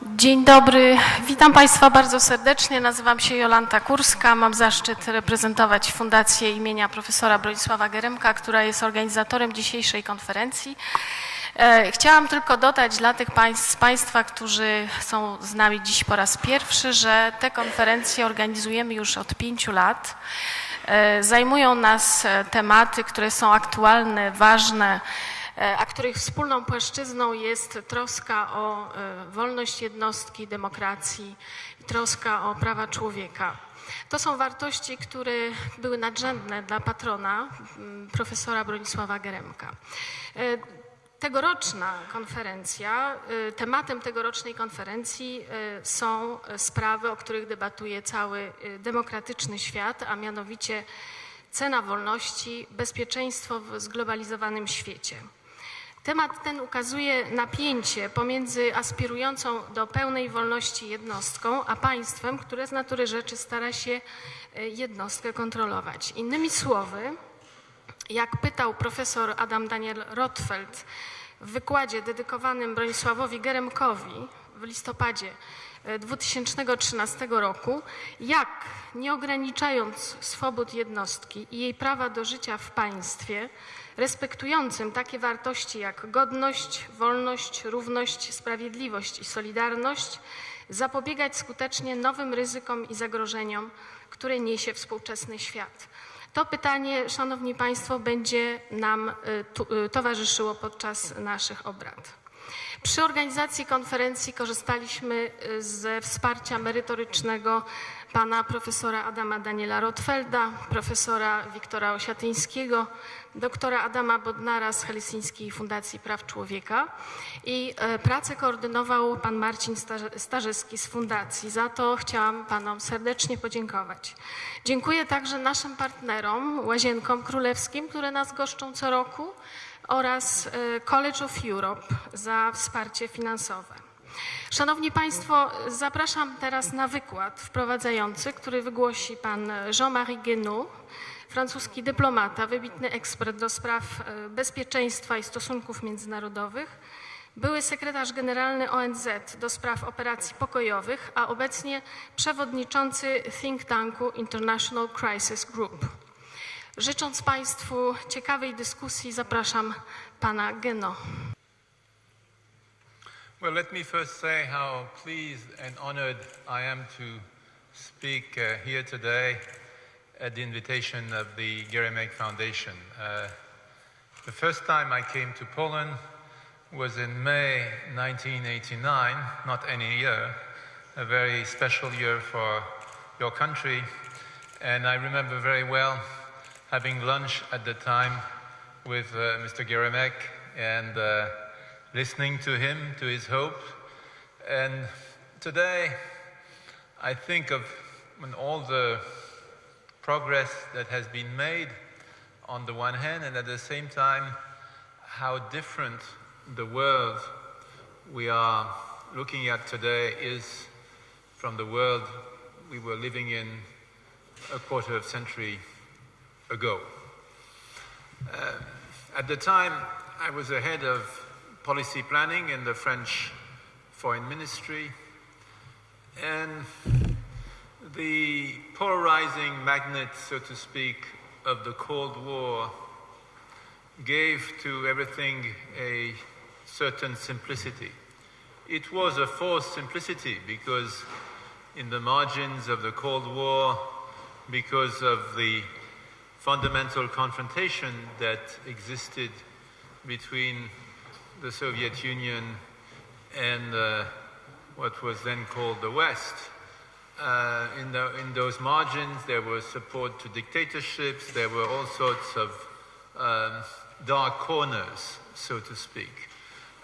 Dzień dobry, witam Państwa bardzo serdecznie. Nazywam się Jolanta Kurska. Mam zaszczyt reprezentować Fundację imienia profesora Bronisława Geremka, która jest organizatorem dzisiejszej konferencji. Chciałam tylko dodać dla tych z Państwa, którzy są z nami dziś po raz pierwszy, że te konferencje organizujemy już od 5 lat. Zajmują nas tematy, które są aktualne, ważne, a których wspólną płaszczyzną jest troska o wolność jednostki, demokracji i troska o prawa człowieka. To są wartości, które były nadrzędne dla patrona, profesora Bronisława Geremka. Tegoroczna konferencja, tematem tegorocznej konferencji są sprawy, o których debatuje cały demokratyczny świat, a mianowicie cena wolności, bezpieczeństwo w zglobalizowanym świecie. Temat ten ukazuje napięcie pomiędzy aspirującą do pełnej wolności jednostką, a państwem, które z natury rzeczy stara się jednostkę kontrolować. Innymi słowy, jak pytał profesor Adam Daniel Rotfeld w wykładzie dedykowanym Bronisławowi Geremkowi w listopadzie 2013 roku, jak nie ograniczając swobód jednostki i jej prawa do życia w państwie, respektującym takie wartości jak godność, wolność, równość, sprawiedliwość i solidarność, zapobiegać skutecznie nowym ryzykom i zagrożeniom, które niesie współczesny świat. To pytanie, Szanowni Państwo, będzie nam towarzyszyło podczas naszych obrad. Przy organizacji konferencji korzystaliśmy ze wsparcia merytorycznego pana profesora Adama Daniela Rotfelda, profesora Wiktora Osiatyńskiego, doktora Adama Bodnara z Helsińskiej Fundacji Praw Człowieka i pracę koordynował pan Marcin Starzyski z Fundacji. Za to chciałam panom serdecznie podziękować. Dziękuję także naszym partnerom, Łazienkom Królewskim, które nas goszczą co roku, oraz College of Europe za wsparcie finansowe. Szanowni Państwo, zapraszam teraz na wykład wprowadzający, który wygłosi pan Jean-Marie Guéhenno, francuski dyplomata, wybitny ekspert do spraw bezpieczeństwa i stosunków międzynarodowych, były sekretarz generalny ONZ do spraw operacji pokojowych, a obecnie przewodniczący think tanku International Crisis Group. Życząc Państwu ciekawej dyskusji, zapraszam pana Guéhenno. Well, let me first say how pleased and honored I am to speak here today at the invitation of the Geremek Foundation. The first time I came to Poland was in May 1989, not any year, a very special year for your country. And I remember very well having lunch at the time with Mr. Geremek and listening to him, to his hopes. And today I think of all the progress that has been made on the one hand, and at the same time how different the world we are looking at today is from the world we were living in a quarter of a century ago. At the time, I was the head of policy planning in the French Foreign Ministry, and the polarizing magnet, so to speak, of the Cold War gave to everything a certain simplicity. It was a forced simplicity because in the margins of the Cold War, because of the fundamental confrontation that existed between the Soviet Union and what was then called the West. In those margins, there was support to dictatorships. There were all sorts of dark corners, so to speak.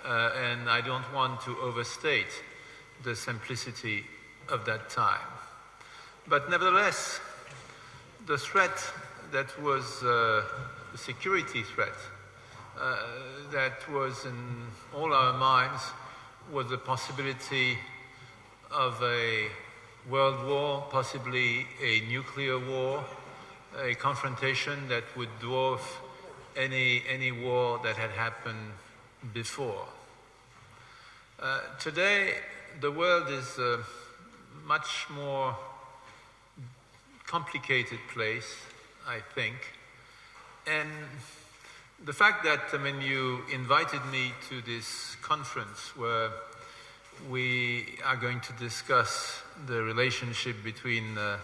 And I don't want to overstate the simplicity of that time. But nevertheless, the threat that was the security threat that was in all our minds was the possibility of a world war, possibly a nuclear war, a confrontation that would dwarf any war that had happened before. Today, the world is a much more complicated place, I think. And the fact that, you invited me to this conference where we are going to discuss the relationship between the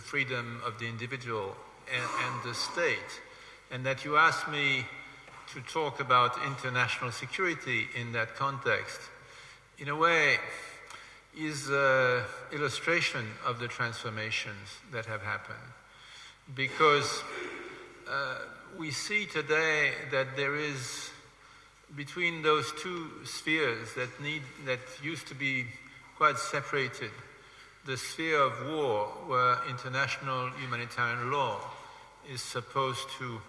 freedom of the individual and the state, and that you asked me to talk about international security in that context, in a way, is an illustration of the transformations that have happened. Because we see today that there is, between those two spheres that used to be quite separated, the sphere of war, where international humanitarian law is supposed to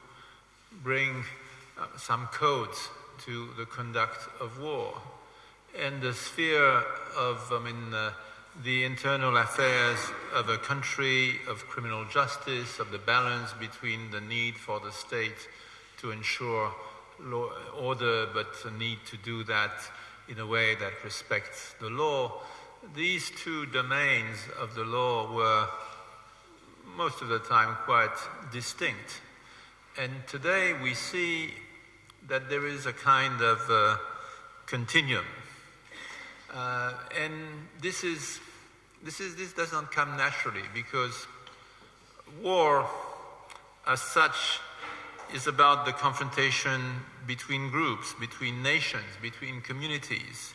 bring some codes to the conduct of war, and the sphere of the internal affairs of a country, of criminal justice, of the balance between the need for the state to ensure law, order, but the need to do that in a way that respects the law. These two domains of the law were most of the time quite distinct. And today we see that there is a kind of continuum. And this does not come naturally, because war as such is about the confrontation between groups, between nations, between communities.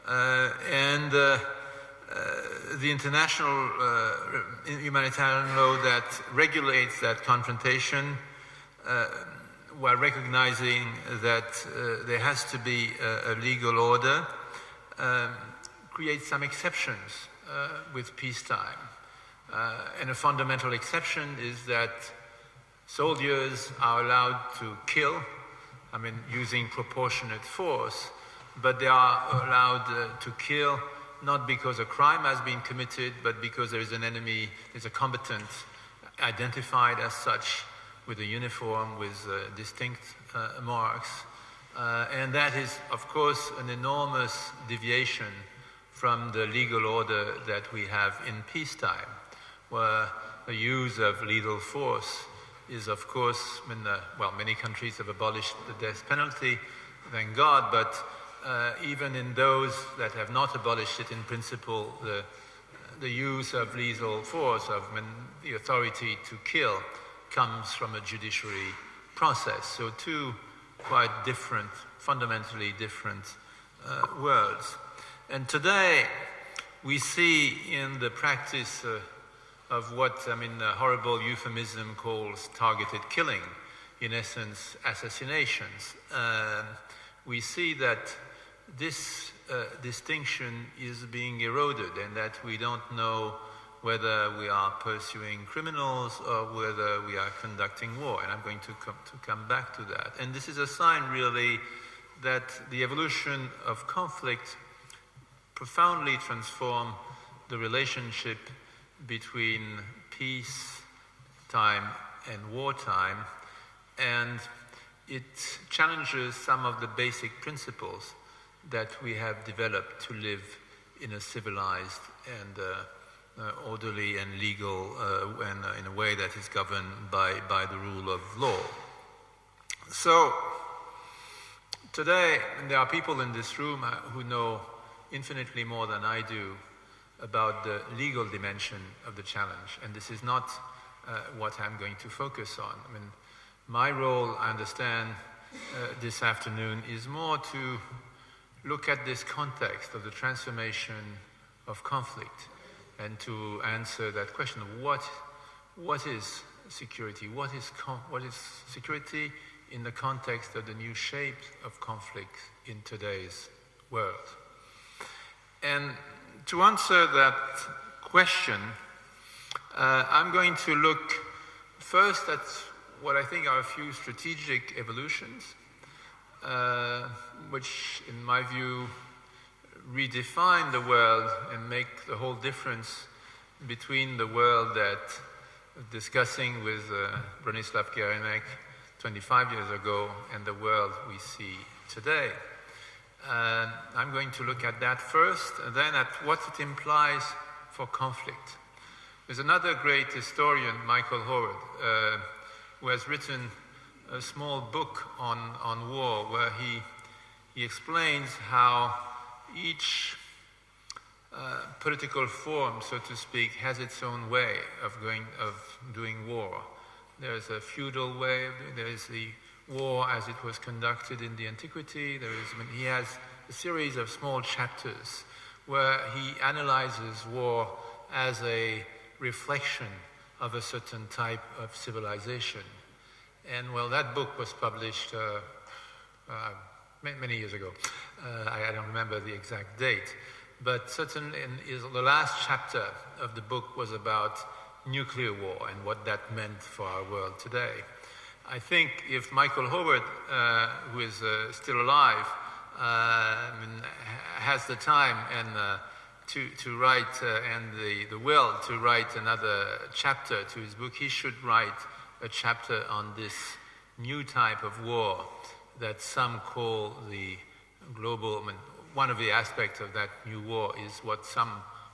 And the international humanitarian law that regulates that confrontation, while recognizing that there has to be a legal order, creates some exceptions with peacetime. And a fundamental exception is that soldiers are allowed to kill, using proportionate force, but they are allowed to kill not because a crime has been committed, but because there is an enemy, there's a combatant identified as such with a uniform, with distinct marks. And that is, of course, an enormous deviation from the legal order that we have in peacetime, where the use of lethal force is, of course, many countries have abolished the death penalty, thank God, but even in those that have not abolished it in principle, the use of lethal force, the authority to kill, comes from a judiciary process. So two quite different, fundamentally different worlds. And today we see in the practice of what a horrible euphemism calls targeted killing, in essence assassinations, we see that this distinction is being eroded, and that we don't know whether we are pursuing criminals or whether we are conducting war. And I'm going to come back to that. And this is a sign, really, that the evolution of conflict profoundly transformed the relationship between peace time and wartime, and it challenges some of the basic principles that we have developed to live in a civilized and orderly and legal and in a way that is governed by the rule of law. So today there are people in this room who know infinitely more than I do about the legal dimension of the challenge, and this is not what I'm going to focus on. My role, I understand, this afternoon is more to look at this context of the transformation of conflict, and to answer that question of what is security? What is security in the context of the new shapes of conflict in today's world? And to answer that question, I'm going to look first at what I think are a few strategic evolutions, which, in my view, redefine the world and make the whole difference between the world that discussing with Bronislaw Guéhenno 25 years ago and the world we see today. I'm going to look at that first, and then at what it implies for conflict. There's another great historian, Michael Howard, who has written a small book on war, where he explains how each political form, so to speak, has its own way of doing war. There's a feudal way, there is the war as it was conducted in the antiquity. He has a series of small chapters where he analyzes war as a reflection of a certain type of civilization. And well, that book was published many years ago. I don't remember the exact date, but certainly the last chapter of the book was about nuclear war and what that meant for our world today. I think if Michael Howard, who is still alive, has the time and to write and the will to write another chapter to his book, he should write a chapter on this new type of war that some call the global. One of the aspects of that new war is what some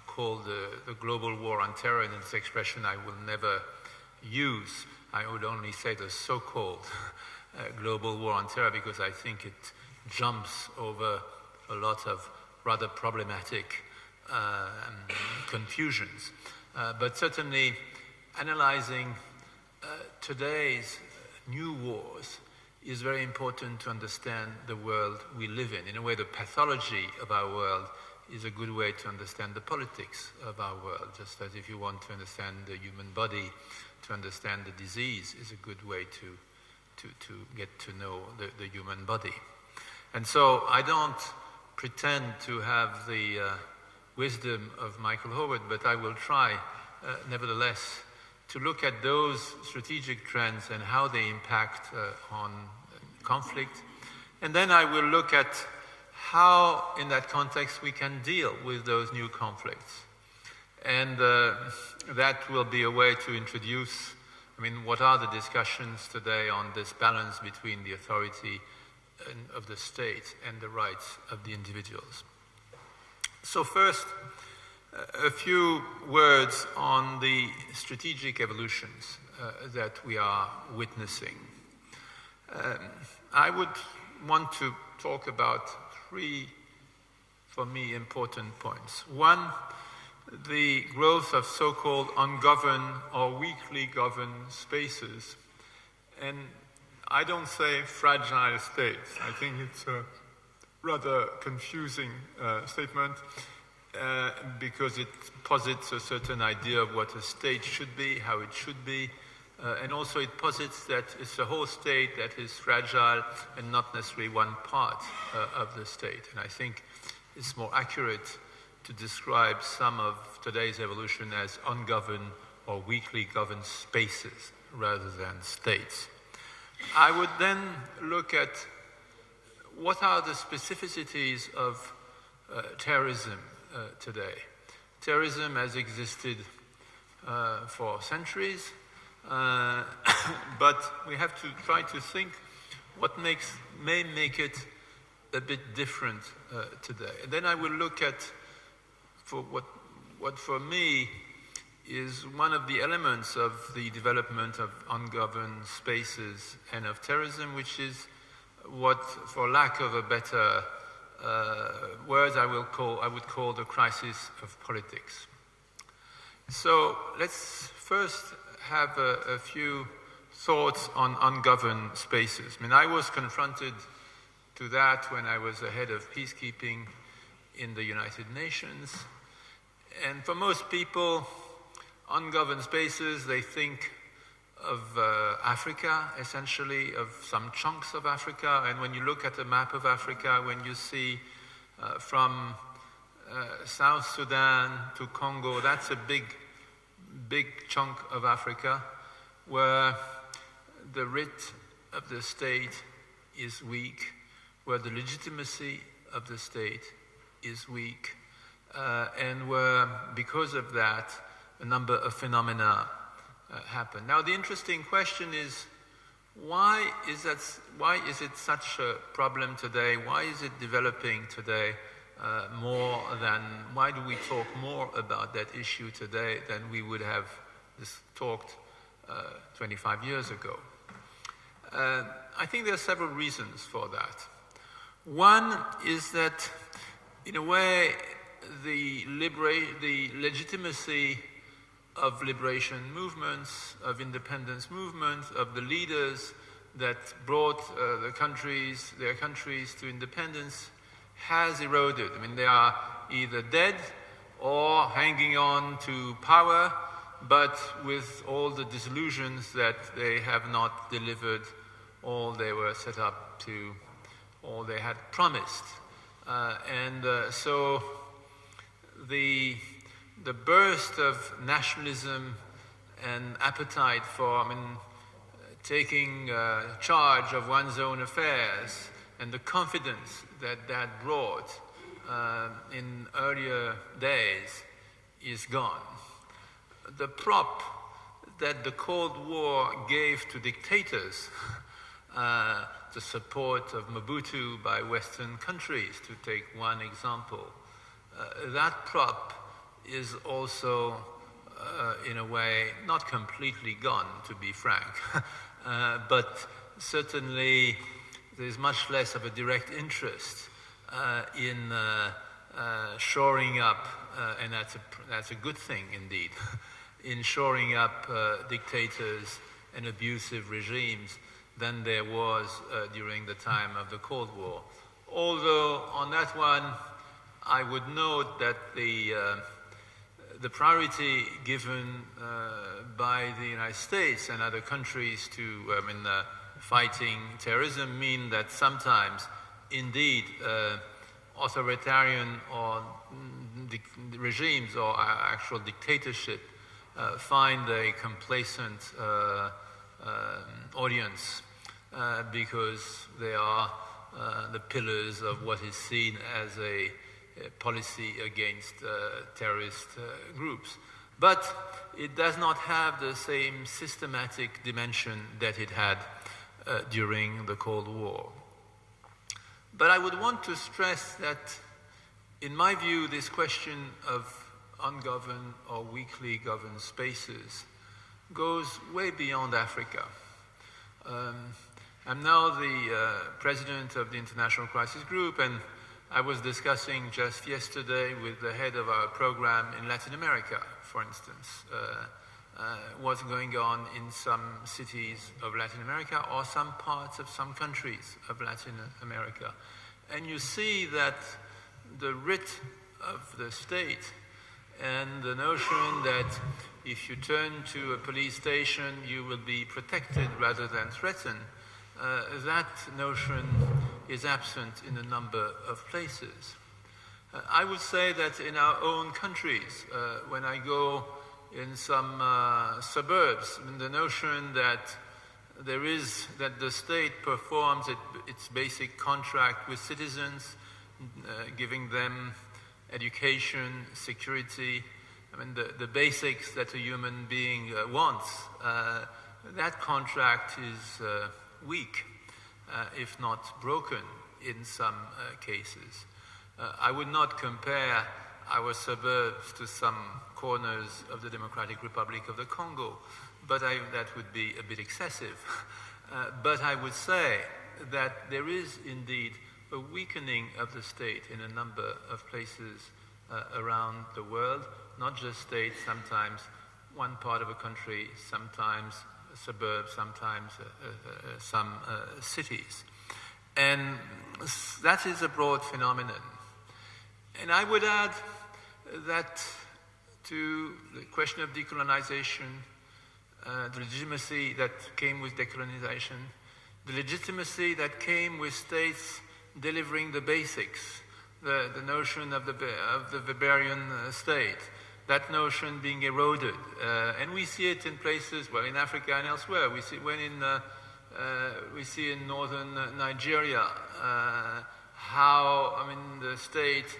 call the global war on terror, and it's an expression I will never use. I would only say the so-called global war on terror, because I think it jumps over a lot of rather problematic confusions. But certainly analyzing today's new wars is very important to understand the world we live in. In a way, the pathology of our world is a good way to understand the politics of our world, just as if you want to understand the human body, to understand the disease is a good way to get to know the human body. And so I don't pretend to have the wisdom of Michael Howard, but I will try, nevertheless, to look at those strategic trends and how they impact on conflict. And then I will look at how, in that context, we can deal with those new conflicts. And that will be a way to introduce, what are the discussions today on this balance between the authority of the state and the rights of the individuals. So first, a few words on the strategic evolutions that we are witnessing. I would want to talk about three, for me, important points. One, the growth of so-called ungoverned or weakly governed spaces. And I don't say fragile states. I think it's a rather confusing statement because it posits a certain idea of what a state should be, how it should be, and also it posits that it's a whole state that is fragile and not necessarily one part of the state. And I think it's more accurate to describe some of today's evolution as ungoverned or weakly governed spaces rather than states. I would then look at what are the specificities of terrorism today. Terrorism has existed for centuries, but we have to try to think what may make it a bit different today. And then I will look at for what for me is one of the elements of the development of ungoverned spaces and of terrorism, which is what, for lack of a better word, I would call the crisis of politics. So let's first have a few thoughts on ungoverned spaces. I was confronted to that when I was the head of peacekeeping in the United Nations. And for most people, ungoverned spaces, they think of Africa, essentially, of some chunks of Africa. And when you look at a map of Africa, when you see from South Sudan to Congo, that's a big chunk of Africa where the writ of the state is weak, where the legitimacy of the state is weak, and where, because of that, a number of phenomena happen. Now, the interesting question is, Why is it such a problem today? Why is it developing today why do we talk more about that issue today than we would have talked 25 years ago? I think there are several reasons for that. One is that, in a way, the legitimacy of liberation movements, of independence movements, of the leaders that brought their countries to independence has eroded. I mean, they are either dead or hanging on to power, but with all the disillusions that they have not delivered all they were set up to, all they had promised. So the burst of nationalism and appetite for, taking charge of one's own affairs and the confidence that brought in earlier days is gone. The prop that the Cold War gave to dictators, the support of Mobutu by Western countries, to take one example, that prop is also, in a way, not completely gone, to be frank, but certainly there's much less of a direct interest in shoring up, and that's a good thing indeed, in shoring up dictators and abusive regimes than there was during the time of the Cold War. Although on that one, I would note that the priority given by the United States and other countries to fighting terrorism mean that sometimes, indeed, authoritarian or regimes or actual dictatorship find a complacent audience because they are the pillars of what is seen as a policy against terrorist groups. But it does not have the same systematic dimension that it had during the Cold War. But I would want to stress that, in my view, this question of ungoverned or weakly governed spaces goes way beyond Africa. I'm now the president of the International Crisis Group, and I was discussing just yesterday with the head of our program in Latin America, for instance, what's going on in some cities of Latin America or some parts of some countries of Latin America. And you see that the writ of the state and the notion that if you turn to a police station, you will be protected rather than threatened, that notion is absent in a number of places. I would say that in our own countries, when I go in some suburbs, the notion that that the state performs its basic contract with citizens, giving them education, security, the basics that a human being wants, that contract is weak, if not broken in some cases. I would not compare our suburbs to some corners of the Democratic Republic of the Congo, but that would be a bit excessive. But I would say that there is indeed a weakening of the state in a number of places around the world, not just states, sometimes one part of a country, sometimes a suburb, sometimes some cities. And that is a broad phenomenon. And I would add that to the question of decolonization, the legitimacy that came with decolonization, the legitimacy that came with states delivering the basics, the notion of the Weberian state, that notion being eroded. And we see it in places, well, in Africa and elsewhere. We see in northern Nigeria how, the state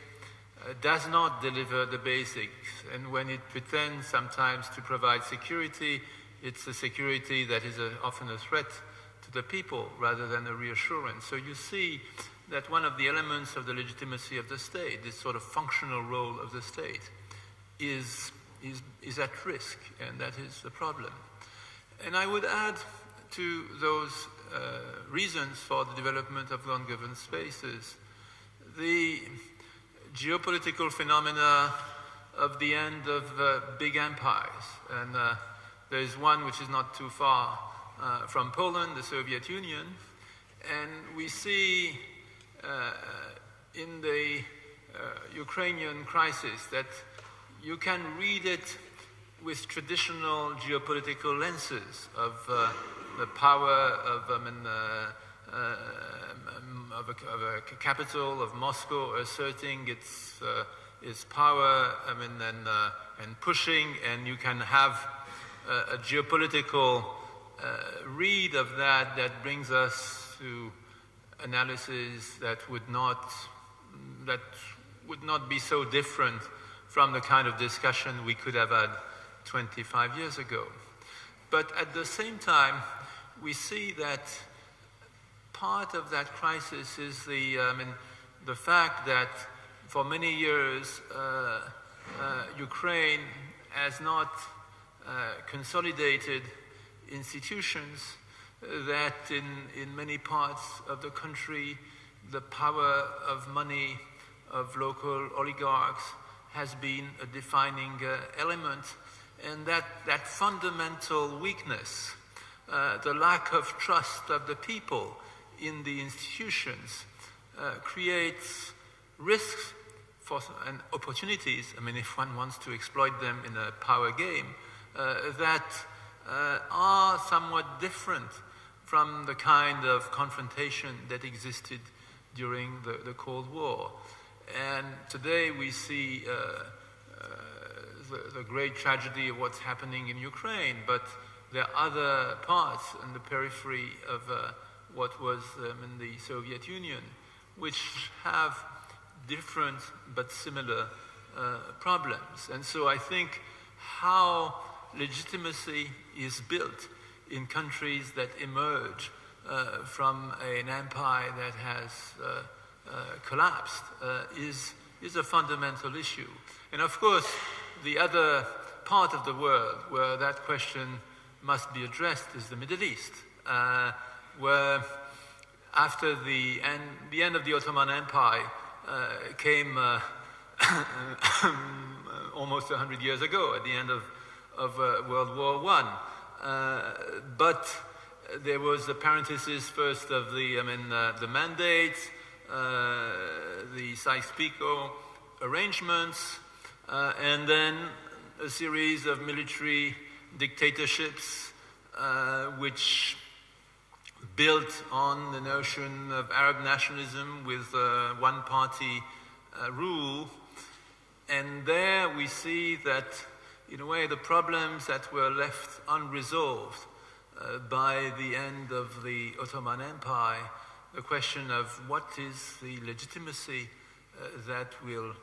does not deliver the basics. And when it pretends sometimes to provide security, it's a security that is often a threat to to the people rather than a reassurance. So you see that one of the elements of the legitimacy of the state, this sort of functional role of the state, is at risk, and that is the problem. And I would add to those reasons for the development of non-governed spaces the geopolitical phenomena of the end of big empires. And there is one which is not too far from Poland, the Soviet Union, and we see in the Ukrainian crisis that you can read it with traditional geopolitical lenses of the power of a capital, of Moscow asserting its power, and pushing, and you can have a geopolitical read of that brings us to analysis that would not be so different from the kind of discussion we could have had 25 years ago. But at the same time, we see that part of that crisis is the fact that for many years Ukraine has not consolidated institutions that in many parts of the country the power of money of local oligarchs has been a defining element, and that fundamental weakness, the lack of trust of the people in the institutions, creates risks and opportunities, if one wants to exploit them in a power game, that are somewhat different from the kind of confrontation that existed during the Cold War. And today we see the great tragedy of what's happening in Ukraine, but there are other parts in the periphery of what was in the Soviet Union, which have different but similar problems. And so I think how legitimacy is built in countries that emerge from an empire that has collapsed is a fundamental issue. And of course, the other part of the world where that question must be addressed is the Middle East, where after the end of the Ottoman Empire came almost 100 years ago, at the end of World War I. But there was a parenthesis first of the mandates, the Sykes-Picot arrangements, and then a series of military dictatorships which built on the notion of Arab nationalism with one-party rule. And there we see that, in a way, the problems that were left unresolved by the end of the Ottoman Empire, the question of what is the legitimacy that will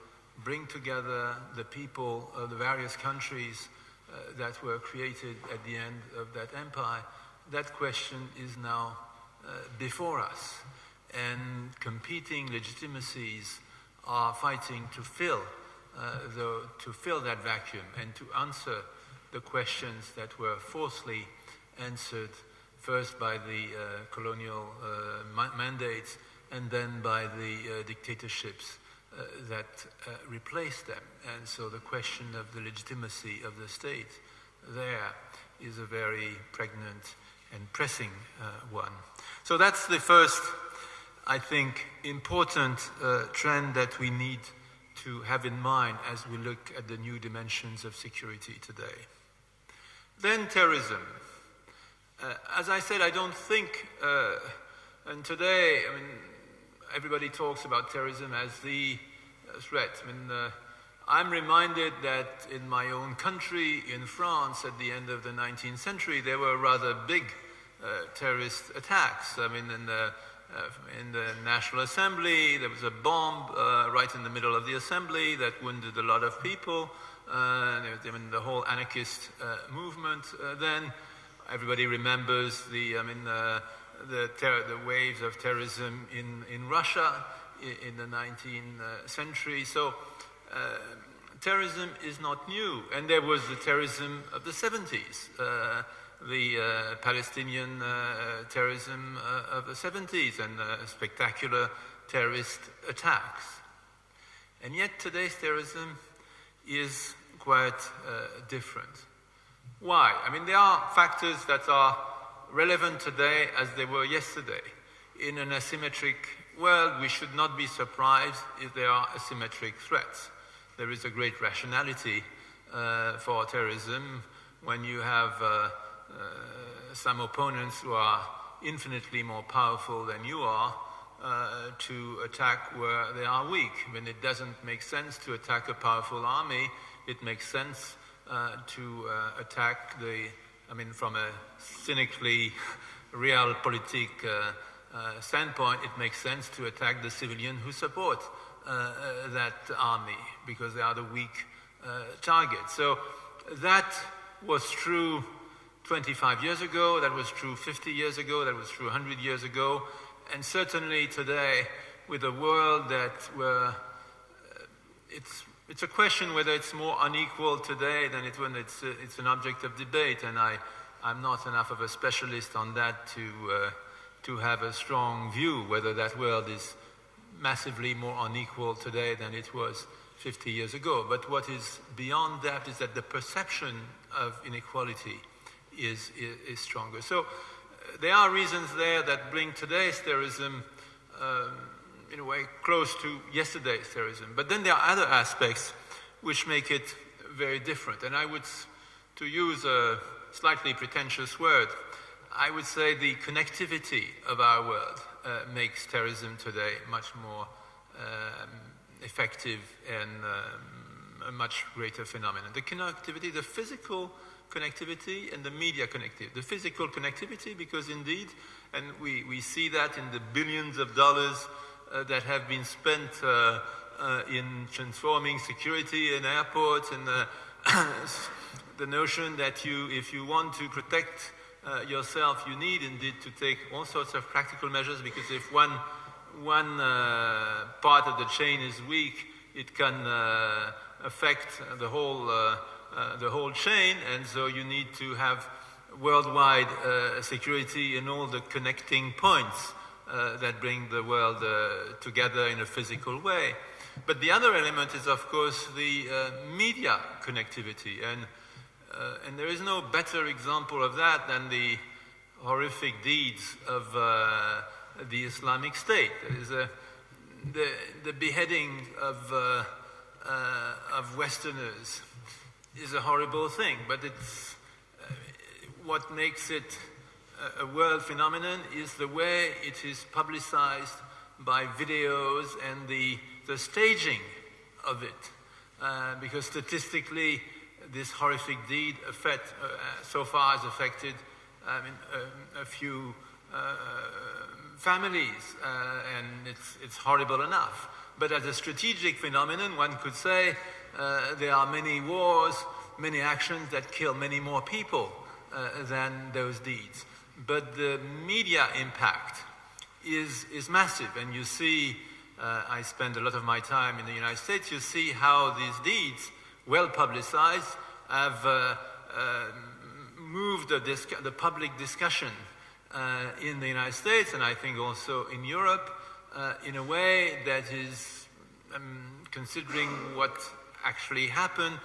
bring together the people of the various countries that were created at the end of that empire, that question is now before us. And competing legitimacies are fighting to fill that vacuum and to answer the questions that were falsely answered first by the colonial mandates and then by the dictatorships that replaced them. And so the question of the legitimacy of the state there is a very pregnant and pressing one. So that's the first, I think, important trend that we need to have in mind as we look at the new dimensions of security today. Then terrorism. As I said, I don't think, and today, everybody talks about terrorism as the threat. I'm reminded that in my own country, in France, at the end of the 19th century, there were rather big terrorist attacks. In the National Assembly, there was a bomb right in the middle of the assembly that wounded a lot of people. The whole anarchist movement then. Everybody remembers the the waves of terrorism in Russia in the 19th century. So terrorism is not new. And there was the terrorism of the 70s, the Palestinian terrorism of the 70s, and spectacular terrorist attacks. And yet today's terrorism is quite different. Why? I mean, there are factors that are relevant today as they were yesterday. In an asymmetric world, we should not be surprised if there are asymmetric threats. There is a great rationality for terrorism when you have some opponents who are infinitely more powerful than you are to attack where they are weak. When it doesn't make sense to attack a powerful army, it makes sense to attack from a cynically realpolitik standpoint, it makes sense to attack the civilian who support that army because they are the weak target. So that was true 25 years ago, that was true 50 years ago, that was true 100 years ago, and certainly today with a world where it's a question whether it's more unequal today than when it's an object of debate, and I'm not enough of a specialist on that to have a strong view whether that world is massively more unequal today than it was 50 years ago. But what is beyond that is that the perception of inequality is stronger. So there are reasons there that bring today's terrorism in a way close to yesterday's terrorism. But then there are other aspects which make it very different. And I would, to use a slightly pretentious word, I would say the connectivity of our world makes terrorism today much more effective and a much greater phenomenon. The connectivity, the physical connectivity and the media connectivity. The physical connectivity, because indeed, and we see that in the billions of dollars that have been spent in transforming security in airports, and the notion that if you want to protect yourself, you need indeed to take all sorts of practical measures, because if one part of the chain is weak, it can affect the whole chain, and so you need to have worldwide security in all the connecting points that bring the world together in a physical way. But the other element is, of course, the media connectivity, and there is no better example of that than the horrific deeds of the Islamic State. The beheading of Westerners is a horrible thing, but it's what makes it a world phenomenon is the way it is publicized by videos and the staging of it, because statistically this horrific deed so far has affected a few families, and it's horrible enough. But as a strategic phenomenon, one could say there are many wars, many actions that kill many more people than those deeds. But the media impact is massive, and you see, I spend a lot of my time in the United States, you see how these deeds, well publicized, have moved the public discussion in the United States, and I think also in Europe, in a way that is, considering what actually happened,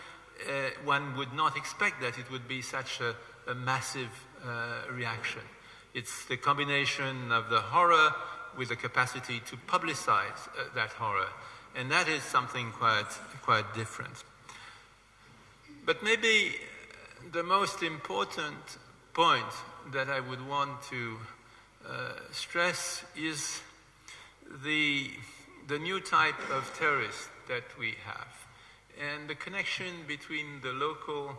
one would not expect that it would be such a massive reaction. It's the combination of the horror with the capacity to publicize that horror, and that is something quite different. But maybe the most important point that I would want to stress is the new type of terrorist that we have, and the connection between the local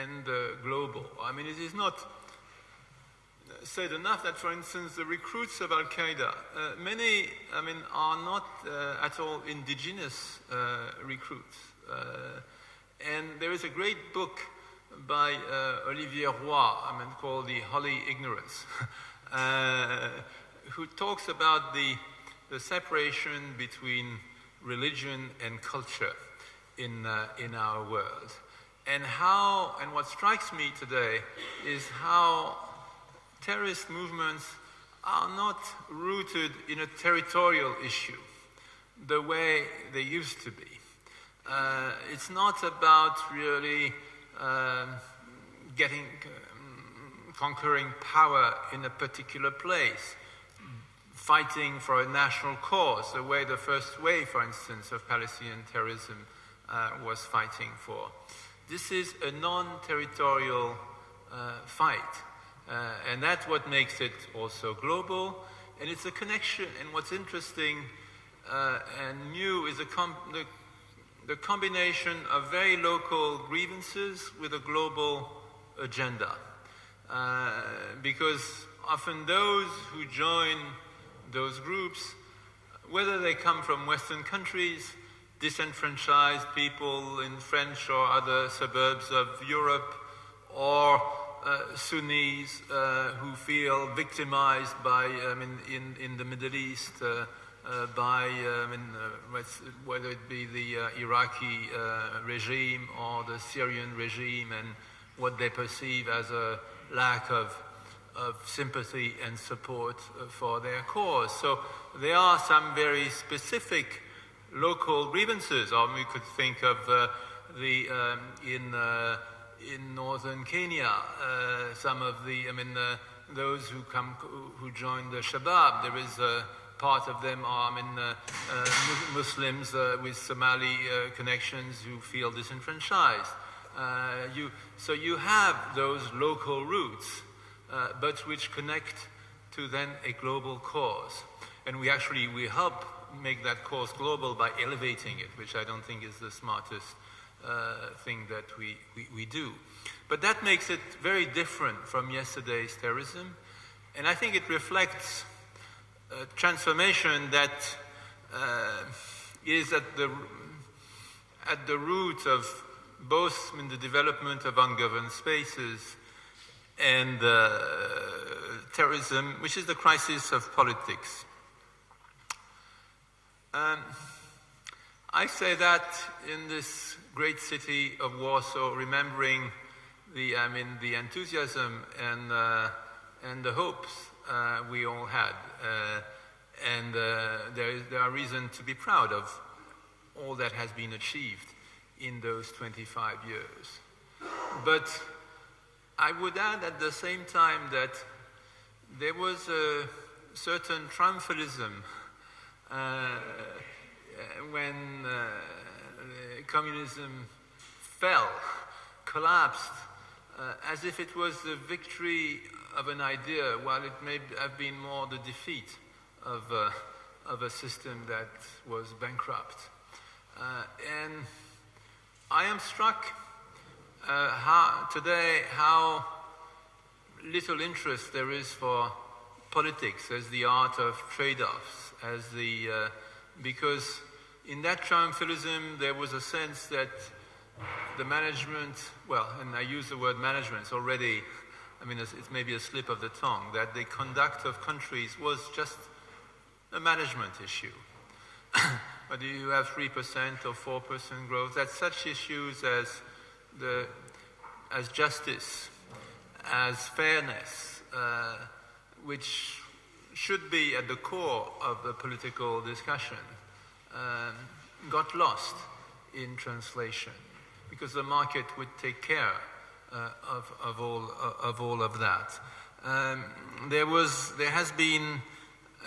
and the global. I mean, it is not said enough that, for instance, the recruits of Al-Qaeda, many, are not at all indigenous recruits. And there is a great book by Olivier Roy, called The Holy Ignorance, who talks about the separation between religion and culture in our world. And what strikes me today is how terrorist movements are not rooted in a territorial issue the way they used to be. It's not about really conquering power in a particular place, fighting for a national cause, the way the first wave, for instance, of Palestinian terrorism was fighting for. This is a non-territorial fight, and that's what makes it also global, and it's a connection. And what's interesting and new is the combination of very local grievances with a global agenda. Because often those who join those groups, whether they come from Western countries, disenfranchised people in French or other suburbs of Europe, or Sunnis who feel victimized by, in the Middle East, by whether it be the Iraqi regime or the Syrian regime, and what they perceive as a lack of sympathy and support for their cause. So there are some very specific local grievances, or we could think of in northern Kenya, some of those who join the Shabab. There is part of them are Muslims with Somali connections who feel disenfranchised. So you have those local roots, but which connect to then a global cause. And we help make that cause global by elevating it, which I don't think is the smartest thing that we do. But that makes it very different from yesterday's terrorism. And I think it reflects a transformation that is at the root of both in the development of ungoverned spaces and terrorism, which is the crisis of politics. I say that in this great city of Warsaw, remembering the enthusiasm and the hopes we all had, and there are reasons to be proud of all that has been achieved in those 25 years. But I would add at the same time that there was a certain triumphalism when communism collapsed, as if it was the victory of an idea, while it may have been more the defeat of a system that was bankrupt. And I am struck today how little interest there is for politics as the art of trade-offs, because in that triumphalism there was a sense that the management, and I use the word management, it's already, it's maybe a slip of the tongue, that the conduct of countries was just a management issue. Whether you have 3% or 4% growth, that such issues as justice, as fairness, which should be at the core of the political discussion, got lost in translation, because the market would take care of all of that. There has been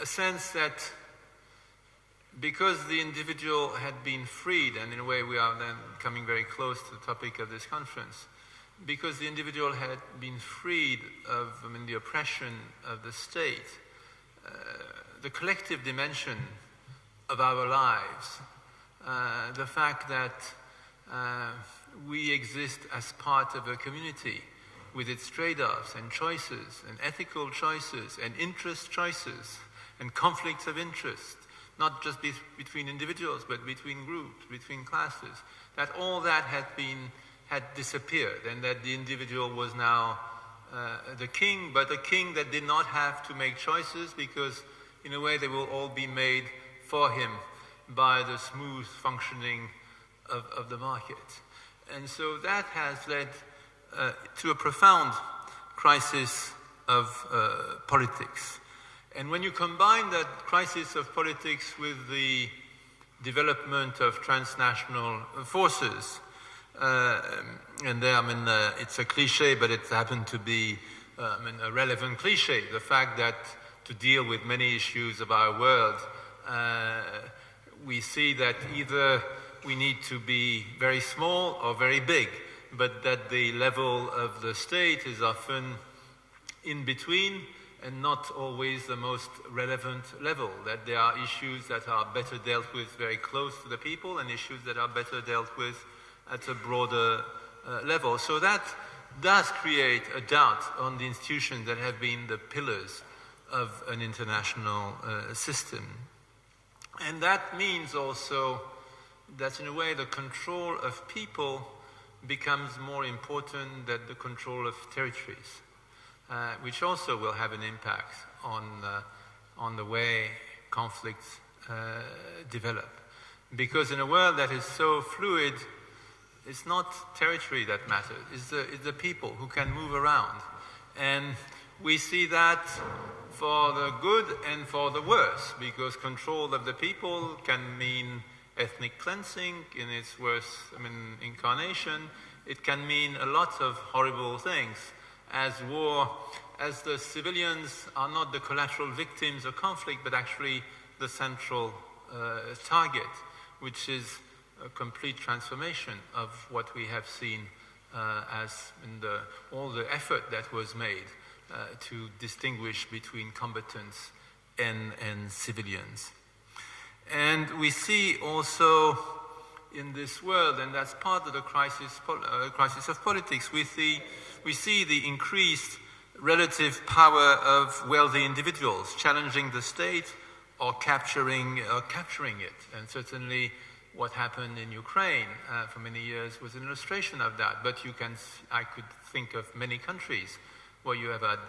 a sense that because the individual had been freed, and in a way we are then coming very close to the topic of this conference, because the individual had been freed of the oppression of the state, the collective dimension of our lives, the fact that we exist as part of a community with its trade-offs and choices and ethical choices and interest choices and conflicts of interest, not just between individuals but between groups, between classes, that all that had disappeared, and that the individual was now the king, but a king that did not have to make choices because, in a way, they will all be made for him by the smooth functioning of the market. And so that has led to a profound crisis of politics. And when you combine that crisis of politics with the development of transnational forces, and there, it's a cliche, but it happened to be a relevant cliche, the fact that to deal with many issues of our world, we see that either we need to be very small or very big, but that the level of the state is often in between and not always the most relevant level, that there are issues that are better dealt with very close to the people and issues that are better dealt with at a broader level. So that does create a doubt on the institutions that have been the pillars of an international system. And that means also that in a way the control of people becomes more important than the control of territories, which also will have an impact on the way conflicts develop. Because in a world that is so fluid, it's not territory that matters, it's the people who can move around. And we see that for the good and for the worse, because control of the people can mean ethnic cleansing in its worst incarnation. It can mean a lot of horrible things, as war, as the civilians are not the collateral victims of conflict, but actually the central target, which is a complete transformation of what we have seen as in all the effort that was made to distinguish between combatants and civilians. And we see also in this world, and that's part of the crisis of politics, we see the increased relative power of wealthy individuals challenging the state or capturing it. And certainly what happened in Ukraine for many years was an illustration of that. But I could think of many countries where you have had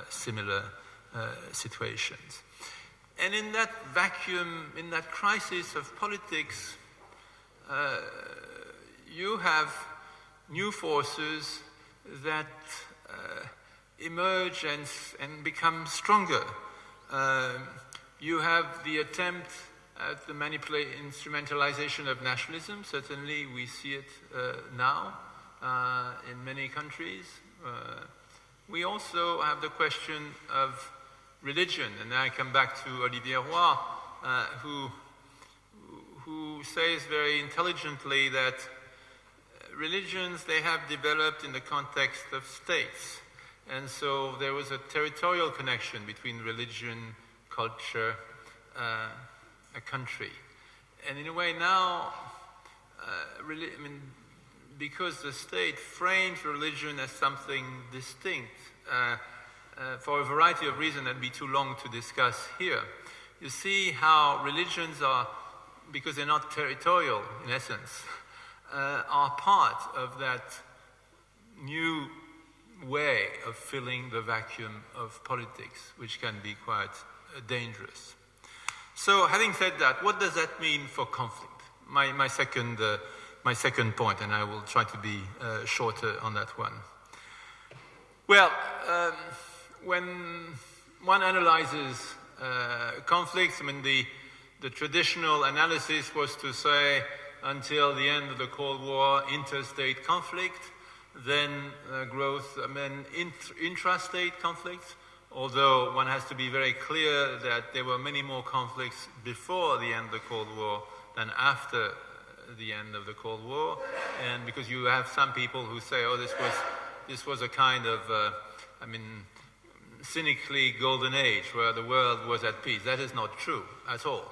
similar situations. And in that vacuum, in that crisis of politics, you have new forces that emerge and become stronger. You have the attempt at the instrumentalization of nationalism. Certainly we see it now in many countries. We also have the question of religion, and I come back to Olivier Roy, who says very intelligently that religions, they have developed in the context of states. And so there was a territorial connection between religion, culture, a country. And in a way now, because the state frames religion as something distinct, for a variety of reasons that would be too long to discuss here, you see how religions are, because they're not territorial in essence, are part of that new way of filling the vacuum of politics, which can be quite dangerous. So, having said that, what does that mean for conflict? My second point, and I will try to be shorter on that one. Well, when one analyzes conflicts, the traditional analysis was to say until the end of the Cold War, interstate conflict, then growth, intrastate conflicts, although one has to be very clear that there were many more conflicts before the end of the Cold War than after the end of the Cold War, and because you have some people who say, oh, this was a kind of, cynically golden age where the world was at peace. That is not true at all.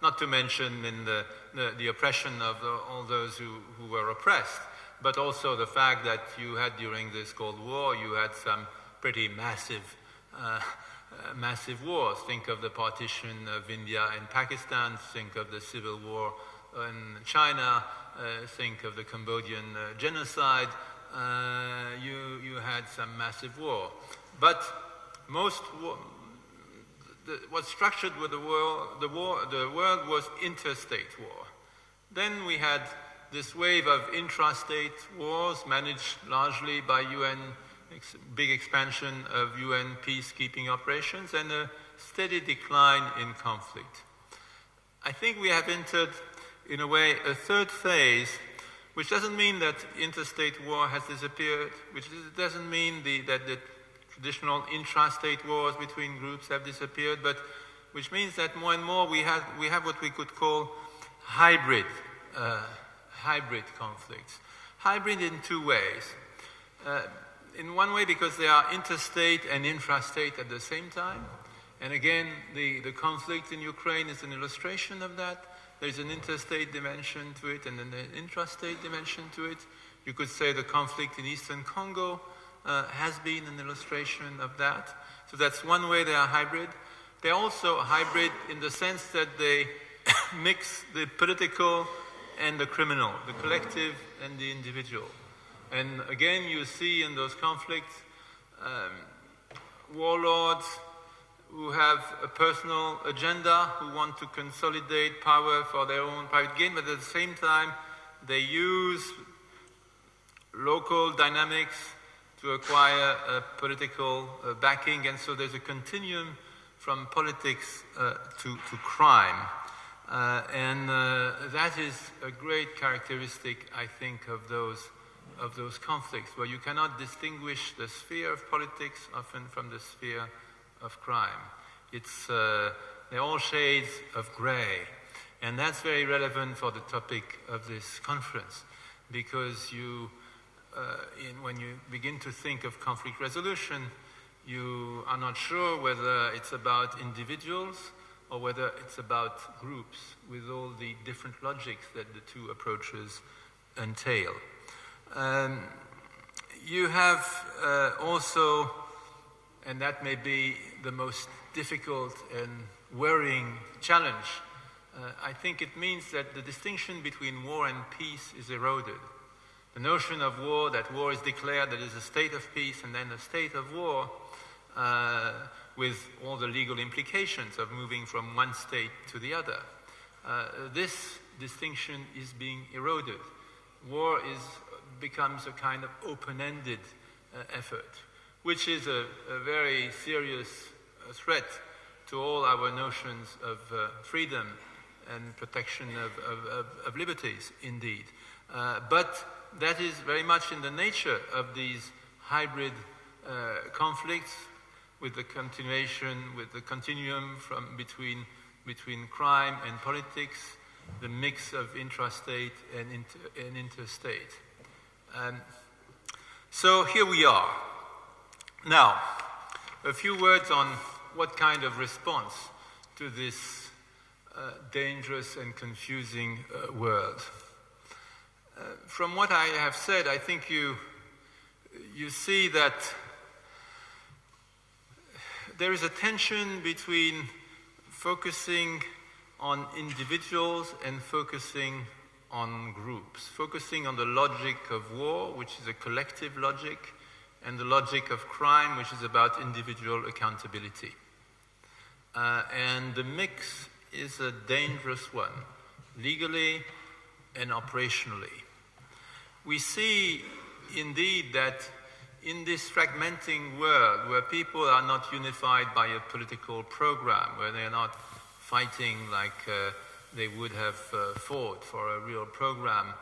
Not to mention in the oppression of all those who were oppressed, but also the fact that you had during this Cold War, you had some pretty massive wars. Think of the partition of India and Pakistan, think of the civil war in China, think of the Cambodian genocide, you had some massive war. But most what structured with the world was interstate war. Then we had this wave of intrastate wars managed largely by UN, big expansion of UN peacekeeping operations, and a steady decline in conflict. I think we have entered, in a way, a third phase, which doesn't mean that interstate war has disappeared, which doesn't mean that the traditional intrastate wars between groups have disappeared, but which means that more and more we have what we could call hybrid conflicts. Hybrid in two ways. In one way, because they are interstate and intrastate at the same time. And again, the conflict in Ukraine is an illustration of that. There's an interstate dimension to it and an intrastate dimension to it. You could say the conflict in Eastern Congo has been an illustration of that. So that's one way they are hybrid. They're also hybrid in the sense that they mix the political and the criminal, the collective and the individual. And again, you see in those conflicts warlords who have a personal agenda, who want to consolidate power for their own private gain, but at the same time, they use local dynamics to acquire political backing, and so there's a continuum from politics to crime. And that is a great characteristic, I think, of those conflicts, where you cannot distinguish the sphere of politics often from the sphere of crime. They're all shades of gray. And that's very relevant for the topic of this conference, because when you begin to think of conflict resolution, you are not sure whether it's about individuals or whether it's about groups, with all the different logics that the two approaches entail. You have also, and that may be the most difficult and worrying challenge, I think it means that the distinction between war and peace is eroded. The notion of war, that war is declared, that is a state of peace and then a state of war, with all the legal implications of moving from one state to the other. This distinction is being eroded. War becomes a kind of open-ended effort, which is a very serious threat to all our notions of freedom and protection of liberties, indeed. But that is very much in the nature of these hybrid conflicts, with the continuum between crime and politics, the mix of intrastate and interstate. So here we are. Now, a few words on what kind of response to this dangerous and confusing world. From what I have said, I think you see that there is a tension between focusing on individuals and focusing on groups, focusing on the logic of war, which is a collective logic, and the logic of crime, which is about individual accountability. And the mix is a dangerous one, legally and operationally. We see, indeed, that in this fragmenting world, where people are not unified by a political program, where they are not fighting like they would have fought for a real program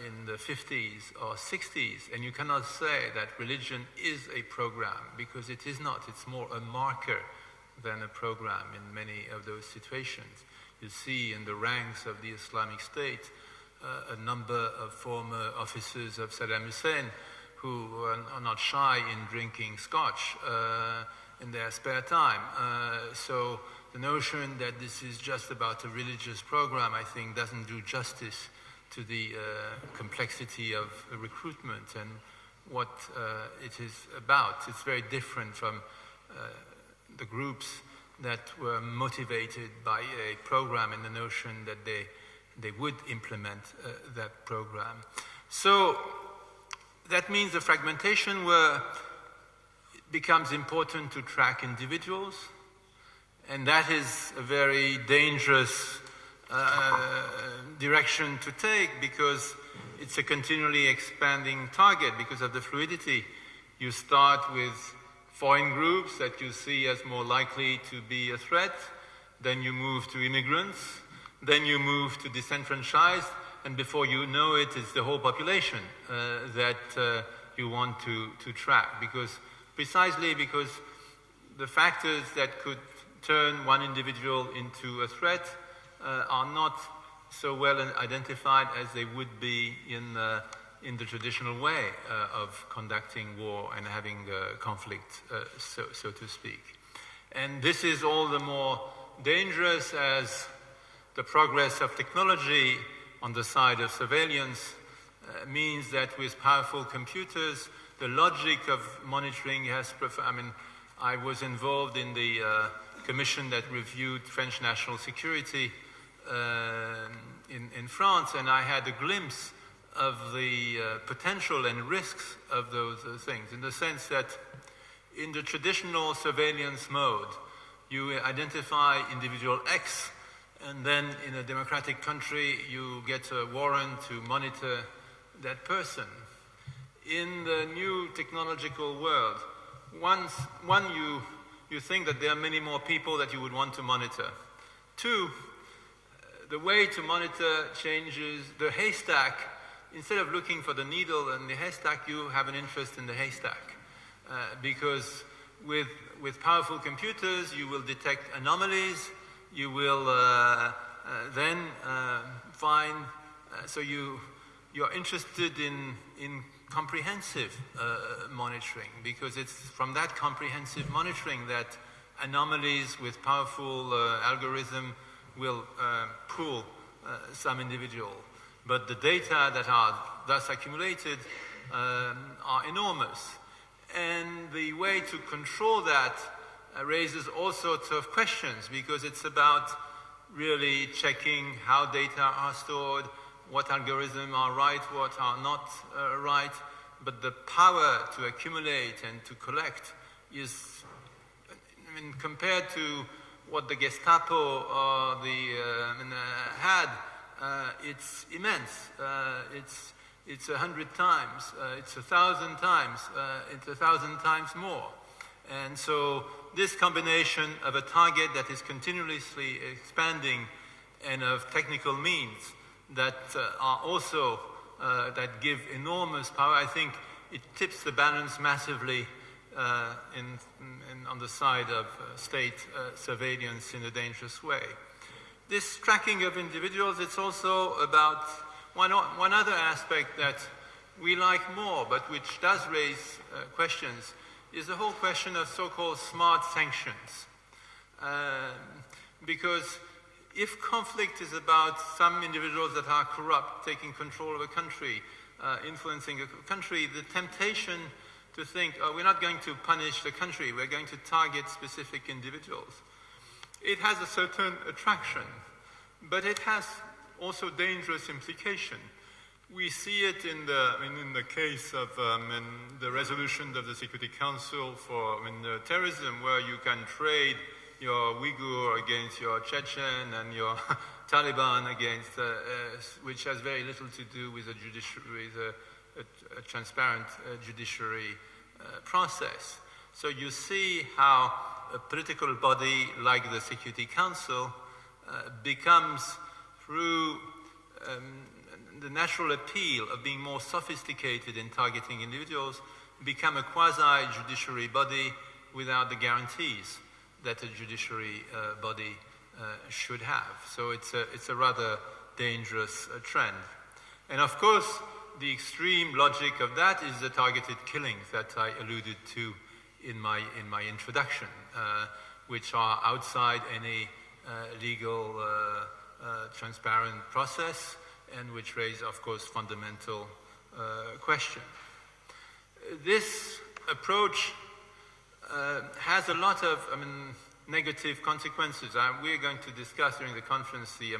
in the 50s or 60s, and you cannot say that religion is a program, because it is not. It's more a marker than a program in many of those situations. You see in the ranks of the Islamic State a number of former officers of Saddam Hussein who are not shy in drinking scotch in their spare time. So the notion that this is just about a religious program, I think, doesn't do justice to the complexity of recruitment and what it is about. It's very different from the groups that were motivated by a program and the notion that they would implement that program. So that means the fragmentation where it becomes important to track individuals, and that is a very dangerous direction to take because it's a continually expanding target because of the fluidity. You start with foreign groups that you see as more likely to be a threat, then you move to immigrants, then you move to disenfranchised, and before you know it, it's the whole population that you want to track, precisely because the factors that could turn one individual into a threat are not so well identified as they would be in the traditional way of conducting war and having conflict, so to speak. And this is all the more dangerous as the progress of technology on the side of surveillance means that with powerful computers, the logic of monitoring has, I was involved in the commission that reviewed French national security in France, and I had a glimpse of the potential and risks of those things, in the sense that in the traditional surveillance mode, you identify individual X, and then in a democratic country, you get a warrant to monitor that person. In the new technological world, you think that there are many more people that you would want to monitor. Two, the way to monitor changes. The haystack, instead of looking for the needle in the haystack, you have an interest in the haystack. Because with powerful computers, you will detect anomalies, you will then find, so you're interested in comprehensive monitoring, because it's from that comprehensive monitoring that anomalies with powerful algorithm will pull some individual. But the data that are thus accumulated are enormous. And the way to control that raises all sorts of questions, because it's about really checking how data are stored, what algorithms are right, what are not right. But the power to accumulate and to collect is, compared to what the Gestapo or had, it's immense. It's 100 times, it's 1,000 times, it's 1,000 times more. And so this combination of a target that is continuously expanding and of technical means that are also, that give enormous power, I think it tips the balance massively on the side of state surveillance in a dangerous way. This tracking of individuals, it's also about one other aspect that we like more, but which does raise questions, is the whole question of so-called smart sanctions. Because if conflict is about some individuals that are corrupt, taking control of a country, influencing a country, the temptation to think, oh, we're not going to punish the country, we're going to target specific individuals. It has a certain attraction, but it has also dangerous implication. We see it in the case of the resolution of the Security Council for terrorism, where you can trade your Uyghur against your Chechen and your Taliban against, which has very little to do with a judiciary, a transparent judiciary process. So you see how a political body like the Security Council becomes, through the natural appeal of being more sophisticated in targeting individuals, become a quasi-judiciary body without the guarantees that a judiciary body should have. So it's a rather dangerous trend. And of course, the extreme logic of that is the targeted killings that I alluded to in my introduction, which are outside any legal transparent process, and which raise, of course, fundamental questions. This approach has a lot of negative consequences. We're going to discuss during the conference the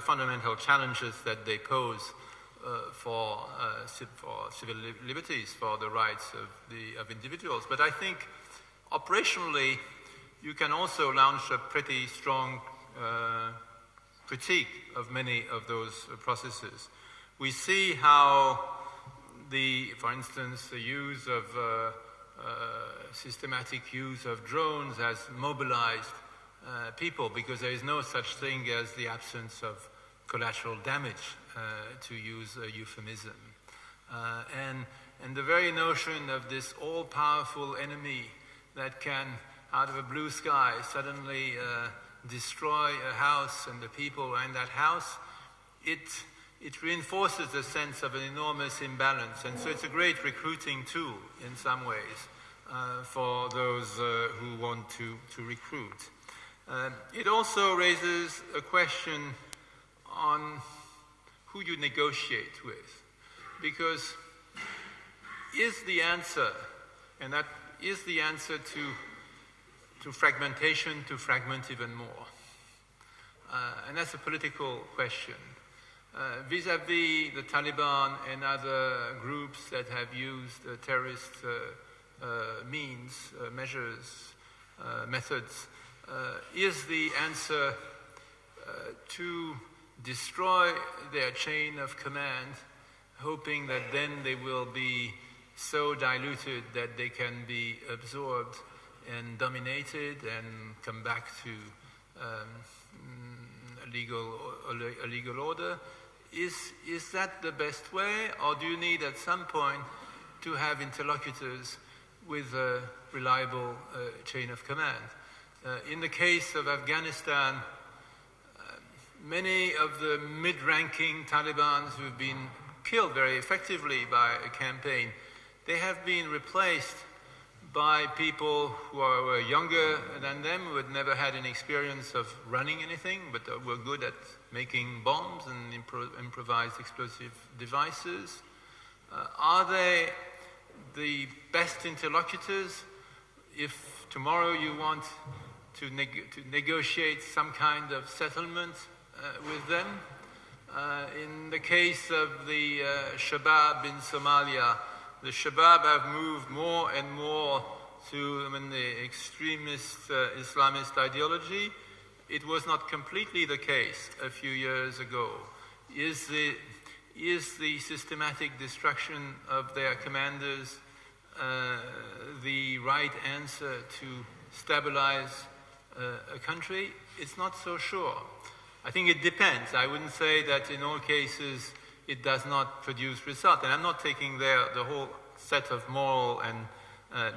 fundamental challenges that they pose for civil liberties, for the rights of individuals. But I think operationally, you can also launch a pretty strong critique of many of those processes. We see how for instance, the use of systematic use of drones has mobilized people, because there is no such thing as the absence of collateral damage, to use a euphemism. And the very notion of this all-powerful enemy that can, out of a blue sky, suddenly destroy a house and the people in that house, it reinforces the sense of an enormous imbalance. And so it's a great recruiting tool in some ways for those who want to recruit. It also raises a question on who you negotiate with. Because is the answer, and that is the answer to fragmentation, to fragment even more? And that's a political question. Vis-à-vis the Taliban and other groups that have used terrorist methods, is the answer to destroy their chain of command, hoping that then they will be so diluted that they can be absorbed and dominated and come back to a legal order? Is that the best way, or do you need at some point to have interlocutors with a reliable chain of command? In the case of Afghanistan, many of the mid-ranking Talibans who've been killed very effectively by a campaign, they have been replaced by people who were younger than them, who had never had any experience of running anything, but were good at making bombs and improvised explosive devices. Are they the best interlocutors if tomorrow you want to negotiate some kind of settlement with them? In the case of the Shabab in Somalia, the Shabab have moved more and more to the extremist Islamist ideology. It was not completely the case a few years ago. Is the systematic destruction of their commanders the right answer to stabilize a country? It's not so sure. I think it depends. I wouldn't say that in all cases it does not produce result. And I'm not taking there the whole set of moral and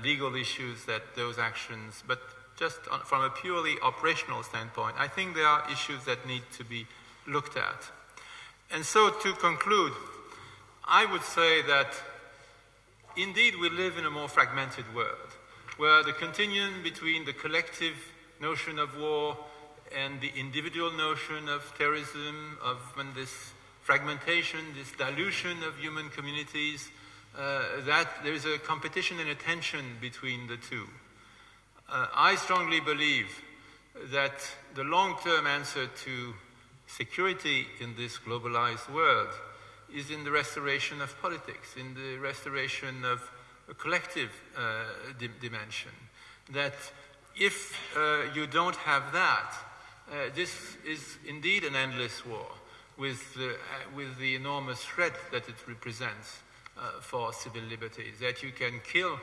legal issues that those actions, but just from a purely operational standpoint, I think there are issues that need to be looked at. And so to conclude, I would say that indeed we live in a more fragmented world, where the continuum between the collective notion of war and the individual notion of terrorism, of this fragmentation, this dilution of human communities, that there is a competition and a tension between the two. I strongly believe that the long-term answer to security in this globalized world is in the restoration of politics, in the restoration of a collective dimension. That if you don't have that, this is indeed an endless war with the enormous threat that it represents for civil liberties, that you can kill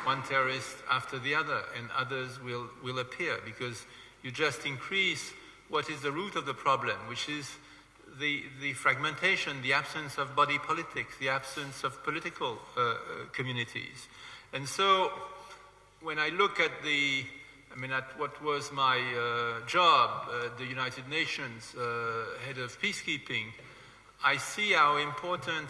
one terrorist after the other and others will appear, because you just increase what is the root of the problem, which is the fragmentation, the absence of body politics, the absence of political communities. And so when I look at at what was my job, the United Nations head of peacekeeping, I see how important,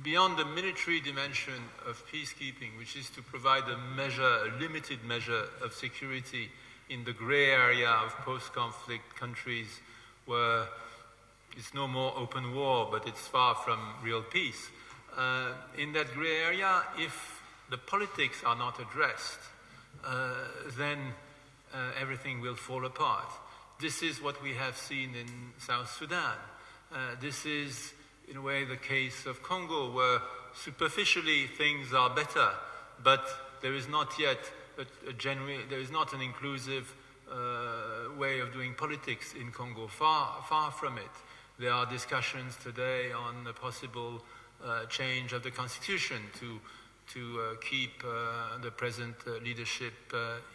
beyond the military dimension of peacekeeping, which is to provide a limited measure of security in the gray area of post-conflict countries where it's no more open war, but it's far from real peace. In that gray area, if the politics are not addressed, then everything will fall apart. This is what we have seen in South Sudan. This is in a way, the case of Congo, where superficially things are better, but there is not yet there is not an inclusive way of doing politics in Congo. Far from it. There are discussions today on the possible change of the constitution to keep the present leadership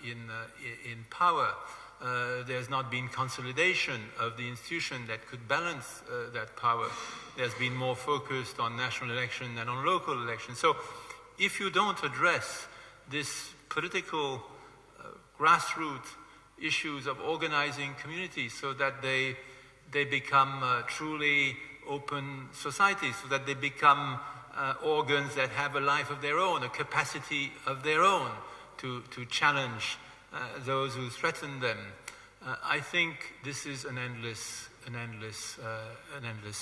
in power. There's not been consolidation of the institution that could balance that power. There's been more focused on national election than on local election. So if you don't address this political grassroots issues of organizing communities so that they become truly open societies, so that they become organs that have a life of their own, a capacity of their own to challenge those who threaten them. I think this is an endless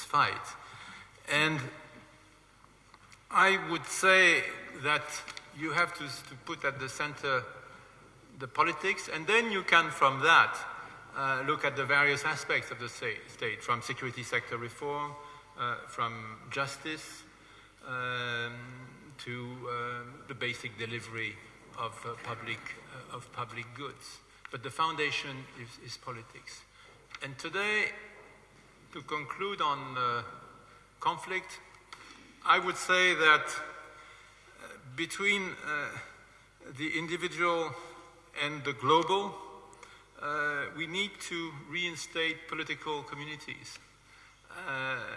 fight. And I would say that you have to put at the center the politics, and then you can, from that, look at the various aspects of the state, from security sector reform, from justice, to the basic delivery of public goods. But the foundation is politics. And today, to conclude on conflict, I would say that between the individual and the global, we need to reinstate political communities.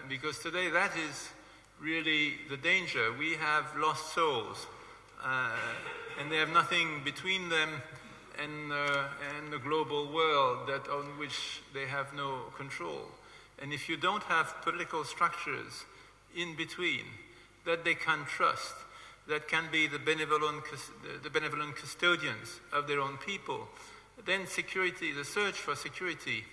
Because today that is really the danger. We have lost souls, and they have nothing between them and the global world on which they have no control. And if you don't have political structures in between that they can trust, that can be the benevolent custodians of their own people, then security, the search for security,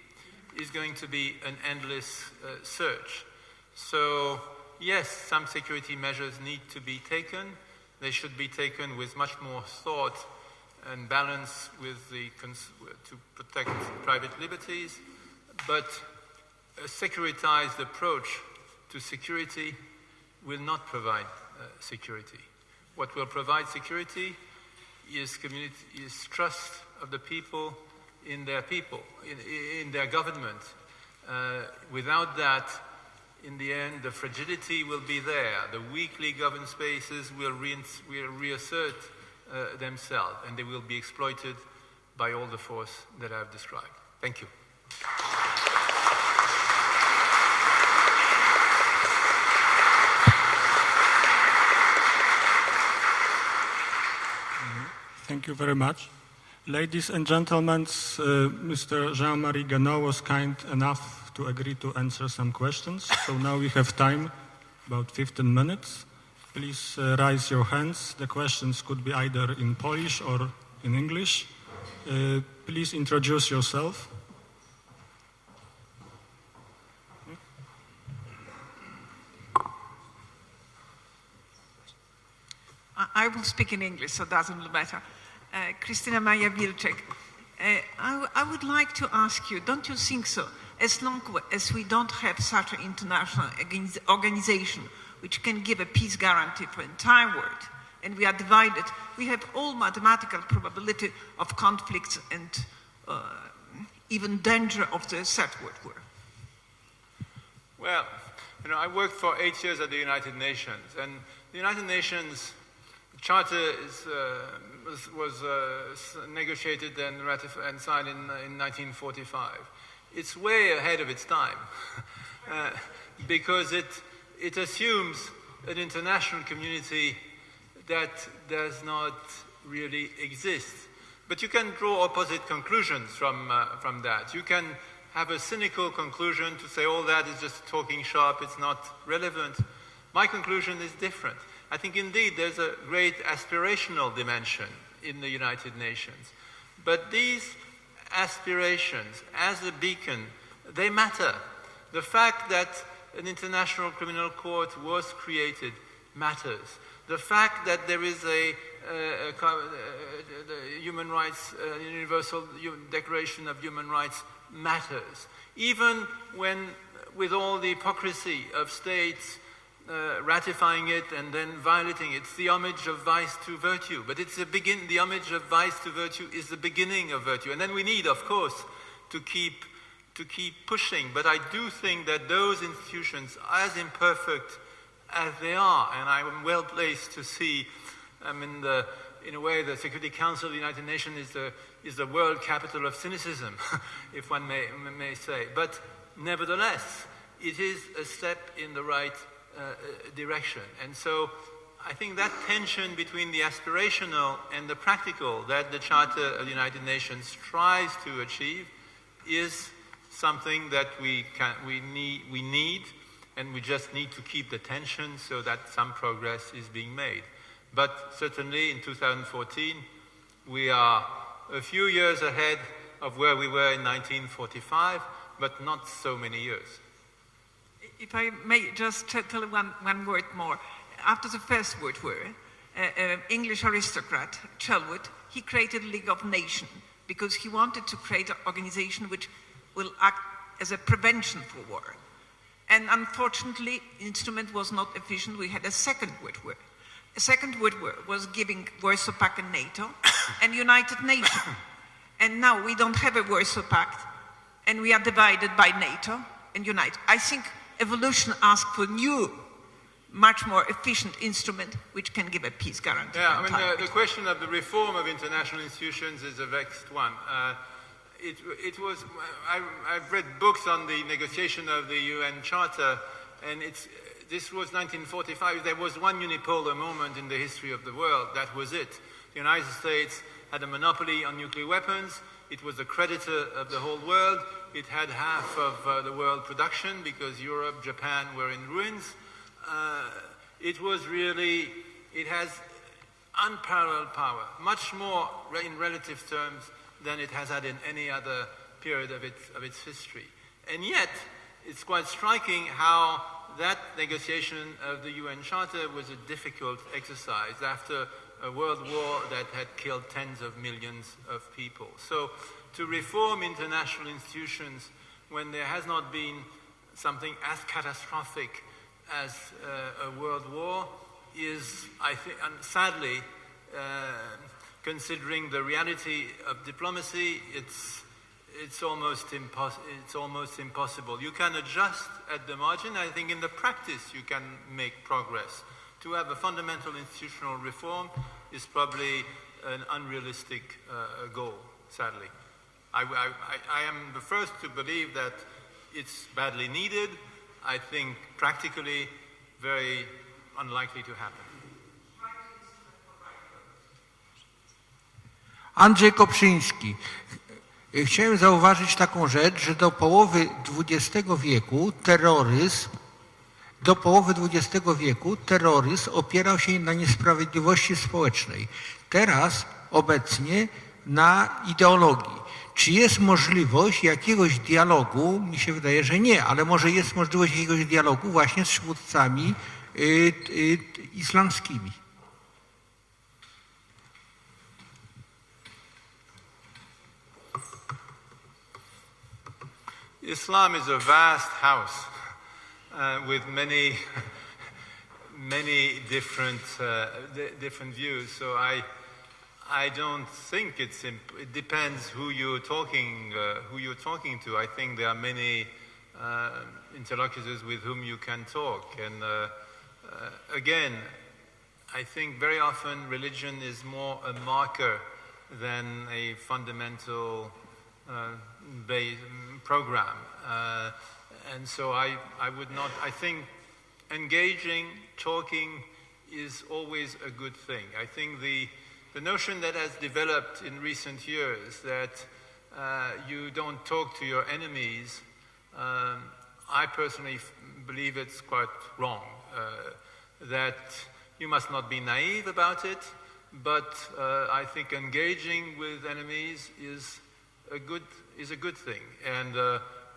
is going to be an endless search. So yes, some security measures need to be taken. They should be taken with much more thought and balance with to protect private liberties, but a securitized approach to security will not provide security. What will provide security is trust of the people in their in their government. Without that, in the end, the fragility will be there. The weakly governed spaces will reassert themselves, and they will be exploited by all the force that I've described. Thank you. Thank you very much. Ladies and gentlemen, Mr. Jean-Marie Guéhenno was kind enough to agree to answer some questions. So now we have time, about 15 minutes. Please raise your hands. The questions could be either in Polish or in English. Please introduce yourself. I will speak in English, so it doesn't matter. Krystyna Maja Wilczek. I would like to ask you, don't you think so, as long as we don't have such an international organization which can give a peace guarantee for the entire world, and we are divided, we have all mathematical probability of conflicts and even danger of the Third World War? Well, I worked for 8 years at the United Nations, and the United Nations Charter was negotiated and signed in 1945. It's way ahead of its time because it assumes an international community that does not really exist. But you can draw opposite conclusions from that. You can have a cynical conclusion to say all that is just talking shop, it's not relevant. My conclusion is different. I think indeed there's a great aspirational dimension in the United Nations. But these aspirations, as a beacon, they matter. The fact that an international criminal court was created matters. The fact that there is a human rights, Universal Declaration of Human Rights matters. even when, with all the hypocrisy of states ratifying it and then violating it. It's the homage of vice to virtue, but it's the homage of vice to virtue is the beginning of virtue. And then we need, of course, to keep pushing. But I do think that those institutions, as imperfect as they are, and I am well placed to see, in a way, the Security Council of the United Nations is the world capital of cynicism, if one may say. But nevertheless, it is a step in the right direction. And so I think that tension between the aspirational and the practical that the Charter of the United Nations tries to achieve is something that we need, and we just need to keep the tension so that some progress is being made. But certainly in 2014, we are a few years ahead of where we were in 1945, but not so many years. If I may just tell one word more. After the First World War, an English aristocrat, Chelwood, he created League of Nations because he wanted to create an organization which will act as a prevention for war. And unfortunately, the instrument was not efficient. We had a Second World War. A Second World War was giving Warsaw Pact and NATO and United Nations. And now we don't have a Warsaw Pact, and we are divided by NATO and United. I think evolution asks for new, much more efficient instrument which can give a peace guarantee. Yeah, the question of the reform of international institutions is a vexed one. I've read books on the negotiation of the UN Charter, and this was 1945. There was one unipolar moment in the history of the world. That was it. The United States had a monopoly on nuclear weapons. It was the creditor of the whole world. It had half of the world production because Europe, Japan were in ruins. It has unparalleled power, much more in relative terms than it has had in any other period of its history. And yet, it's quite striking how that negotiation of the UN Charter was a difficult exercise after a world war that had killed tens of millions of people. So to reform international institutions when there has not been something as catastrophic as a world war is, I think, sadly, considering the reality of diplomacy, it's almost impossible. You can adjust at the margin. I think in the practice you can make progress. To have a fundamental institutional reform is probably an unrealistic goal, sadly. I am the first to believe that it's badly needed. I think practically very unlikely to happen. Andrzej Kopszyński. Chciałem zauważyć taką rzecz, że do połowy XX wieku terroryzm opierał się na niesprawiedliwości społecznej. Teraz, obecnie, na ideologii. Czy jest możliwość jakiegoś dialogu? Mi się wydaje, że nie, ale może jest możliwość jakiegoś dialogu właśnie z przywódcami islamskimi. Islam is a vast house with many different views. So I don't think it depends who you're talking to. I think there are many interlocutors with whom you can talk. And again, I think very often religion is more a marker than a fundamental program. And so I think engaging, talking is always a good thing. I think the notion that has developed in recent years that you don't talk to your enemies, I personally believe it's quite wrong. That you must not be naive about it, but I think engaging with enemies is a good thing. And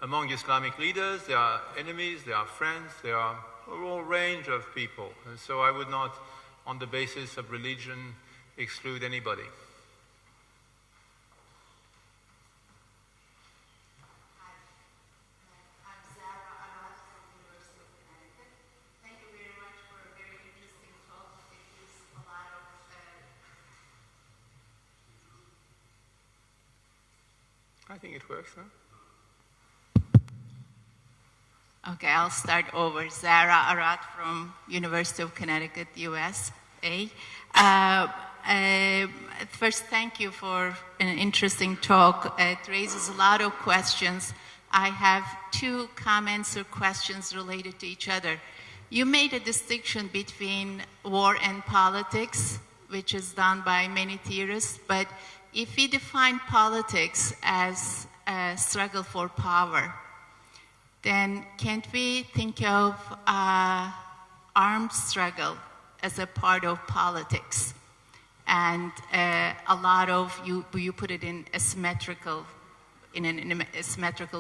among Islamic leaders, there are enemies, there are friends, there are a whole range of people. And so I would not, on the basis of religion, exclude anybody. I think it works, huh? Okay, I'll start over. Zara Arad from University of Connecticut, USA. First, thank you for an interesting talk. It raises a lot of questions. I have two comments or questions related to each other. You made a distinction between war and politics, which is done by many theorists, but if we define politics as a struggle for power, then can't we think of armed struggle as a part of politics? And a lot of, you put it in an asymmetrical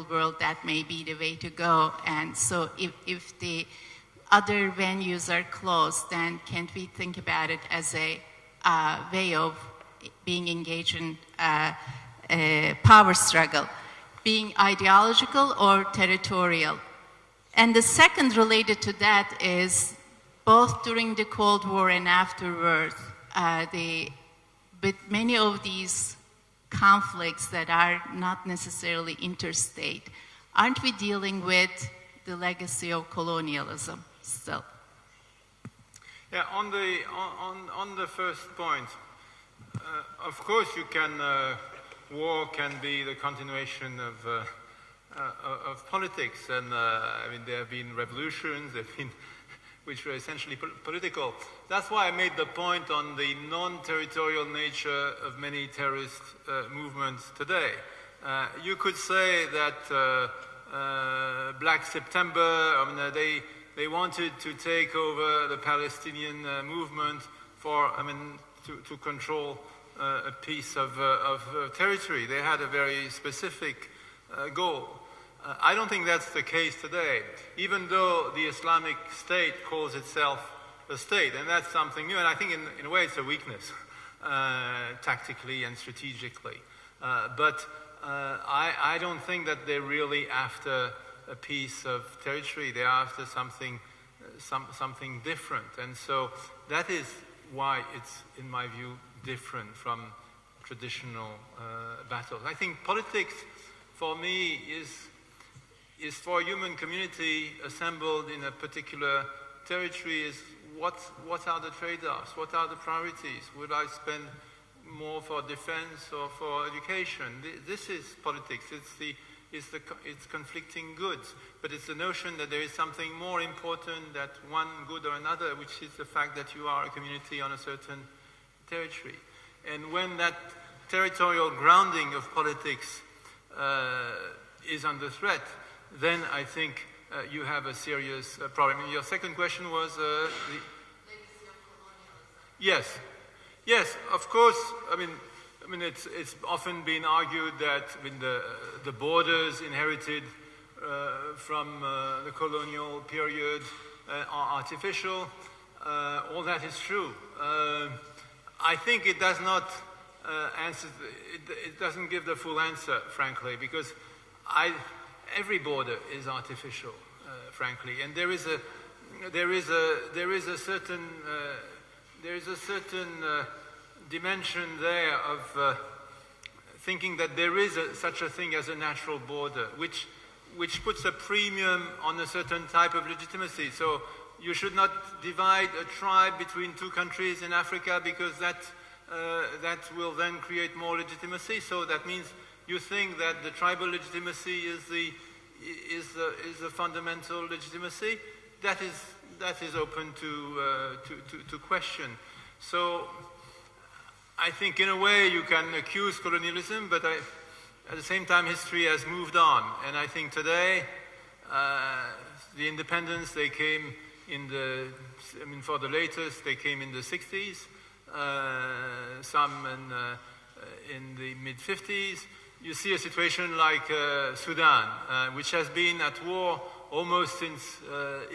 world, that may be the way to go. And so if the other venues are closed, then can't we think about it as a way of being engaged in a power struggle, being ideological or territorial? And the second related to that is both during the Cold War and afterwards, but many of these conflicts that are not necessarily interstate, aren't we dealing with the legacy of colonialism still? Yeah, on the first point, of course you can, war can be the continuation of politics, and I mean there have been revolutions, which were essentially political. That's why I made the point on the non-territorial nature of many terrorist movements today. You could say that Black September, I mean, they wanted to take over the Palestinian movement for, I mean, to control a piece of territory. They had a very specific goal. I don't think that's the case today, even though the Islamic State calls itself a state, and that's something new, and I think in a way it's a weakness, tactically and strategically. But I don't think that they're really after a piece of territory. They're after something different, and so that is why it's, in my view, different from traditional battles. I think politics, for me, is for a human community assembled in a particular territory is what are the trade-offs, what are the priorities? Would I spend more for defense or for education? This is politics. It's conflicting goods, but it's the notion that there is something more important than one good or another, which is the fact that you are a community on a certain territory. And when that territorial grounding of politics is under threat, then I think you have a serious problem. Your second question was the legacy of colonialism. Yes, of course. I mean, it's often been argued that the borders inherited from the colonial period are artificial. All that is true. I think it does not answer. It doesn't give the full answer, frankly, because every border is artificial, frankly, and there is a certain dimension there of thinking that there is such a thing as a natural border, which puts a premium on a certain type of legitimacy. So you should not divide a tribe between two countries in Africa, because that will then create more legitimacy. So that means you think that the tribal legitimacy is the fundamental legitimacy. That is open to question. So I think in a way you can accuse colonialism, but at the same time history has moved on. And I think today the independence, they came for the latest, they came in the 60s, some in the mid-50s. You see a situation like Sudan, which has been at war almost since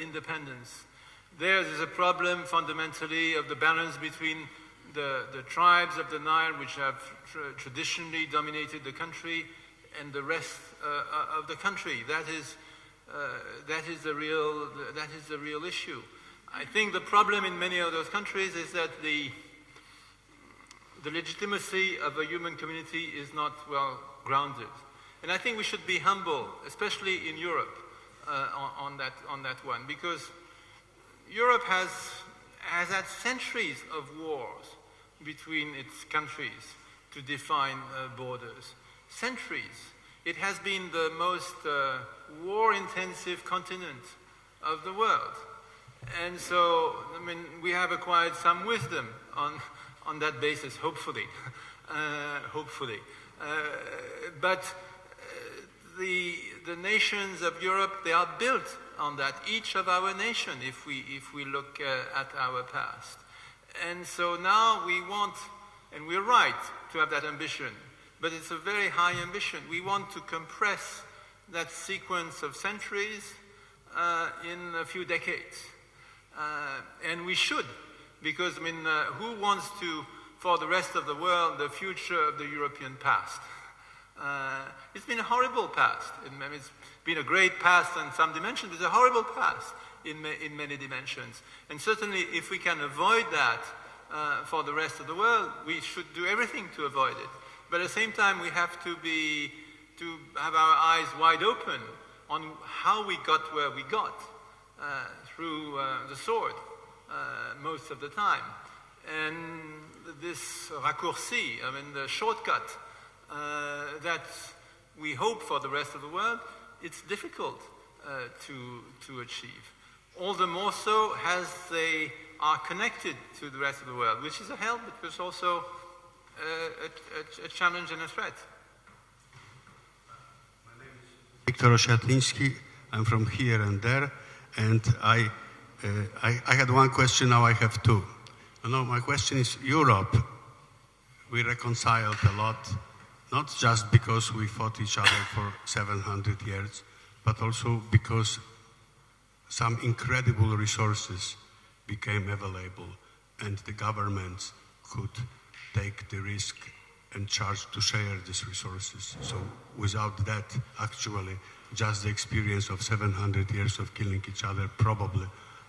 independence. There is a problem fundamentally of the balance between the tribes of the Nile, which have traditionally dominated the country, and the rest of the country. That is the real issue. I think the problem in many of those countries is that the legitimacy of a human community is not well grounded. And I think we should be humble, especially in Europe, on that one, because Europe has had centuries of wars between its countries to define borders. Centuries. It has been the most war-intensive continent of the world. And so, I mean, we have acquired some wisdom on that basis, hopefully. But the nations of Europe, they are built on that, each of our nation, if we look at our past. And so now we want, and we're right to have that ambition, but it's a very high ambition. We want to compress that sequence of centuries in a few decades. And we should, because, I mean, who wants to, for the rest of the world, the future of the European past? It's been a horrible past. It's been a great past in some dimensions, but it's a horrible past in many dimensions. And certainly, if we can avoid that for the rest of the world, we should do everything to avoid it. But at the same time, we have to have our eyes wide open on how we got where we got through the sword most of the time. And this raccourci, I mean, the shortcut that we hope for the rest of the world, it's difficult to achieve. All the more so as they are connected to the rest of the world, which is a help, but it's also a challenge and a threat. My name is Viktor Osiatliński. I'm from here and there, and I had one question, now I have two. No, my question is, Europe, we reconciled a lot, not just because we fought each other for 700 years, but also because some incredible resources became available and the governments could take the risk and charge to share these resources. So without that, actually, just the experience of 700 years of killing each other probably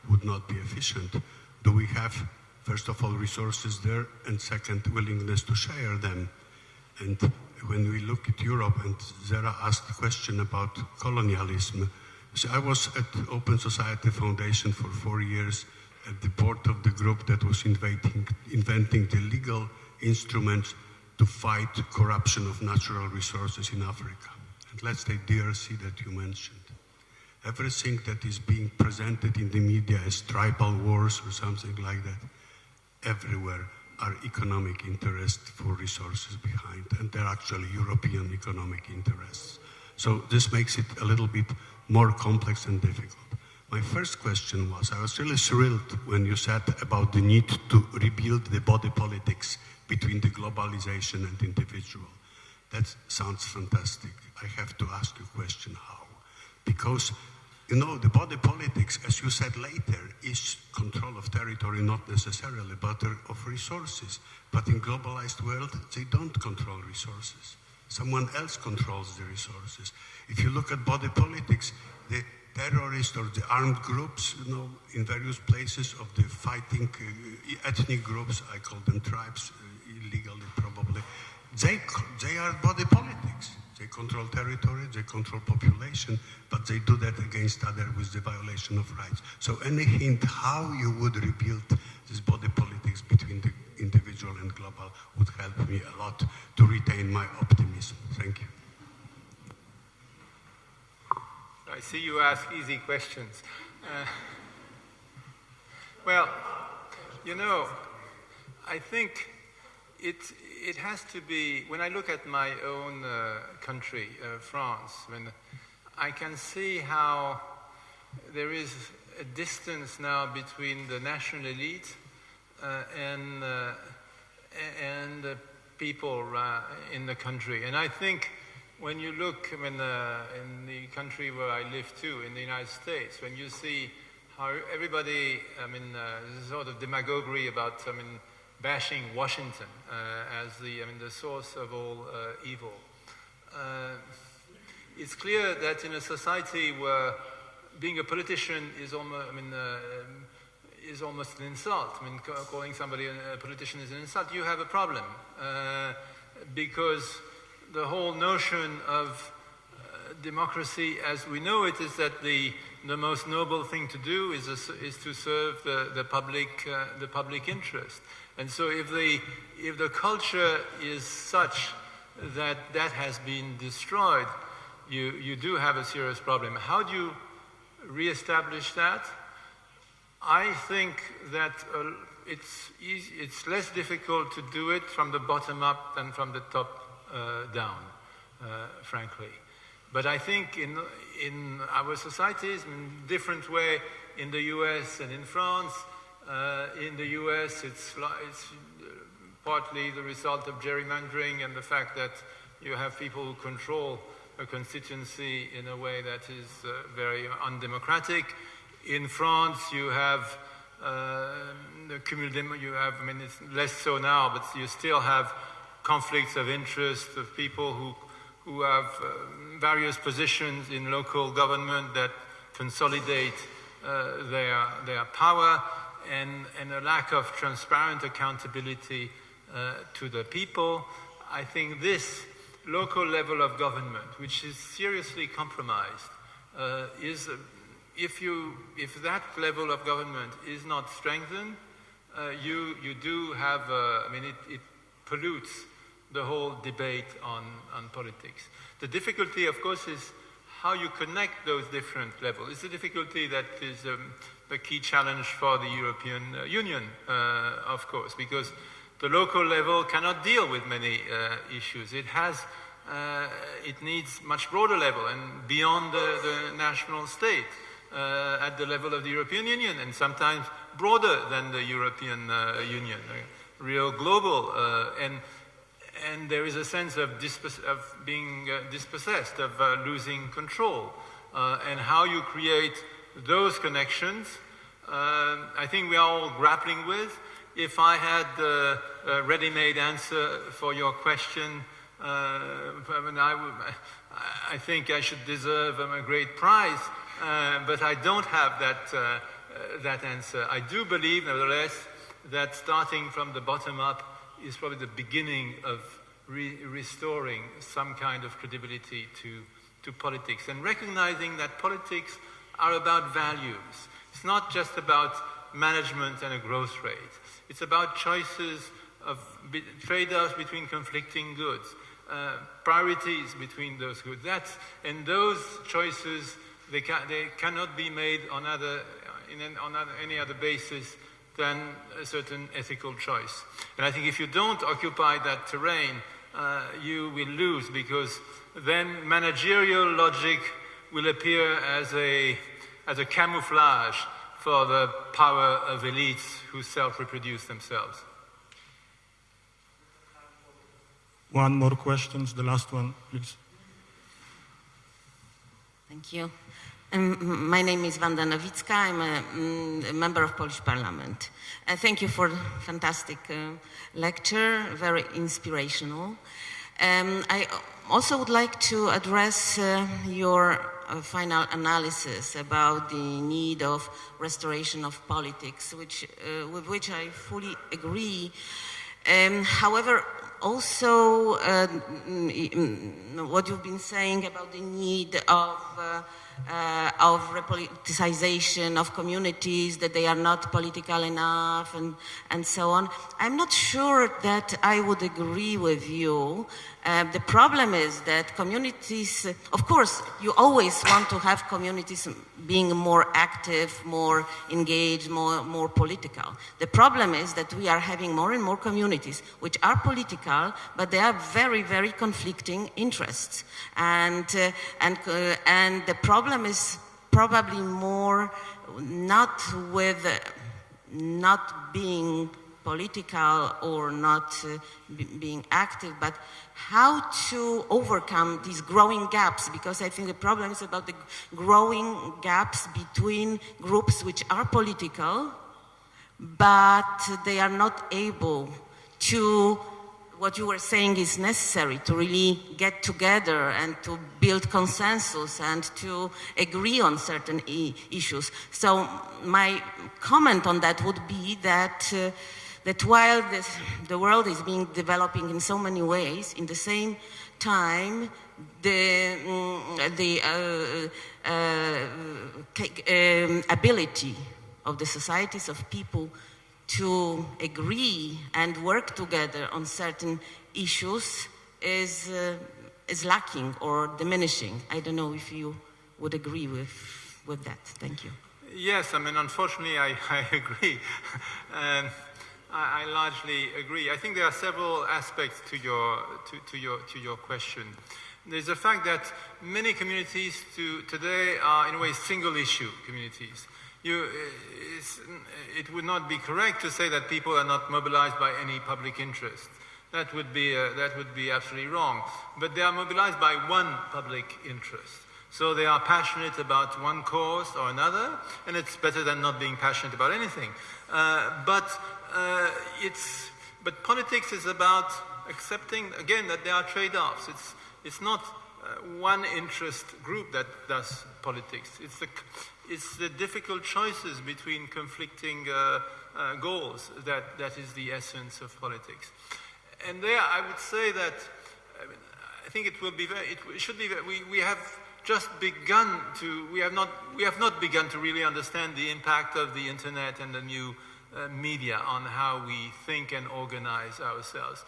would not be efficient. Do we have, first of all, resources there, and second, willingness to share them? And when we look at Europe, and Zara asked a question about colonialism, so I was at Open Society Foundation for 4 years at the board of the group that was inventing the legal instruments to fight corruption of natural resources in Africa. And let's take DRC that you mentioned. Everything that is being presented in the media as tribal wars or something like that, everywhere are economic interests for resources behind, and they're actually European economic interests. So this makes it a little bit more complex and difficult. My first question was, I was really thrilled when you said about the need to rebuild the body politics between the globalization and individual. That sounds fantastic. I have to ask you a question, how? Because, you know, the body politics, as you said later, is control of territory, not necessarily, but of resources. But in globalized world, they don't control resources. Someone else controls the resources. If you look at body politics, the terrorists or the armed groups, you know, in various places of the fighting ethnic groups, I call them tribes, illegally probably, they are body politics. They control territory, they control population, but they do that against others with the violation of rights. So any hint how you would rebuild this body politics between the individual and global would help me a lot to retain my optimism. Thank you. I see you ask easy questions. Well, you know, I think it has to be, when I look at my own country, France, when I can see how there is a distance now between the national elite and the people in the country. And I think when you look in the country where I live too, in the United States, when you see how everybody, sort of demagoguery about, bashing Washington as the source of all evil. It's clear that in a society where being a politician is almost an insult. Calling somebody a politician is an insult. You have a problem because the whole notion of democracy as we know it is that the most noble thing to do is to serve the public interest. And so if the culture is such that has been destroyed, you do have a serious problem. How do you reestablish that? I think that it's less difficult to do it from the bottom up than from the top down, frankly. But I think in our societies, in a different way, in the US and in France, in the US it's partly the result of gerrymandering and the fact that you have people who control a constituency in a way that is very undemocratic. In France, you have I mean, it's less so now, but you still have conflicts of interest of people who have various positions in local government that consolidate their power, and a lack of transparent accountability to the people. I think this local level of government, which is seriously compromised, if that level of government is not strengthened, you do have, it pollutes the whole debate on politics. The difficulty, of course, is how you connect those different levels. It's a difficulty that is the key challenge for the European Union, of course, because the local level cannot deal with many issues. It needs much broader level and beyond the national state, at the level of the European Union, and sometimes broader than the European Union, real global, and there is a sense of being dispossessed, of losing control, and how you create those connections. I think we are all grappling with. If I had a ready-made answer for your question, I think I should deserve a great prize, but I don't have that answer. I do believe, nevertheless, that starting from the bottom up is probably the beginning of restoring some kind of credibility to politics, and recognizing that politics are about values. It's not just about management and a growth rate. It's about choices of trade-offs between conflicting goods, priorities between those goods. And those choices, they cannot be made on any other basis than a certain ethical choice. And I think if you don't occupy that terrain, you will lose, because then managerial logic will appear as a camouflage for the power of elites who self-reproduce themselves. One more question, the last one, please. Thank you. My name is Wanda Nowicka. I'm a member of Polish Parliament. Thank you for the fantastic lecture, very inspirational. I also would like to address your final analysis about the need of restoration of politics, with which I fully agree. However, also what you've been saying about the need of repoliticization of communities, that they are not political enough, and so on. I'm not sure that I would agree with you. The problem is that communities, of course, you always want to have communities being more active, more engaged, more political. The problem is that we are having more and more communities which are political, but they are very, very conflicting interests. And the problem is probably more not with not being political or not being active, but how to overcome these growing gaps, because I think the problem is about the growing gaps between groups which are political, but they are not able to, what you were saying is necessary, to really get together and to build consensus and to agree on certain issues. So my comment on that would be that while the world is being developing in so many ways, in the same time, ability of the societies of people to agree and work together on certain issues is lacking or diminishing. I don't know if you would agree with that. Thank you. Yes, I mean, unfortunately, I agree. I largely agree. I think there are several aspects to your question. There's the fact that many communities today are, in a way, single-issue communities. It would not be correct to say that people are not mobilized by any public interest. That would be absolutely wrong. But they are mobilized by one public interest. So they are passionate about one cause or another, and it's better than not being passionate about anything. But politics is about accepting, again, that there are trade-offs. It's not one interest group that does politics. It's the difficult choices between conflicting goals that is the essence of politics. And there, I would say that I think it should be. We have just begun to. We have not begun to really understand the impact of the internet and the new media on how we think and organize ourselves.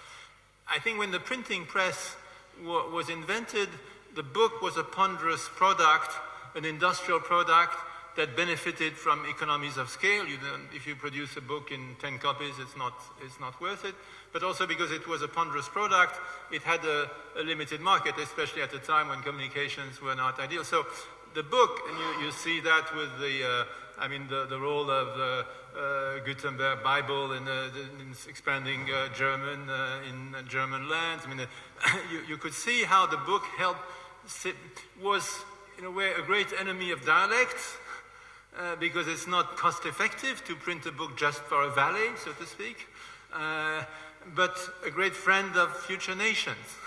I think when the printing press was invented, the book was a ponderous product, an industrial product that benefited from economies of scale. If you produce a book in 10 copies, it's not worth it. But also because it was a ponderous product, it had a limited market, especially at a time when communications were not ideal. So the book, and you see that with the role of the Gutenberg Bible in expanding German in German lands. I mean, you could see how the book was, in a way, a great enemy of dialects, because it's not cost-effective to print a book just for a valley, so to speak, but a great friend of future nations.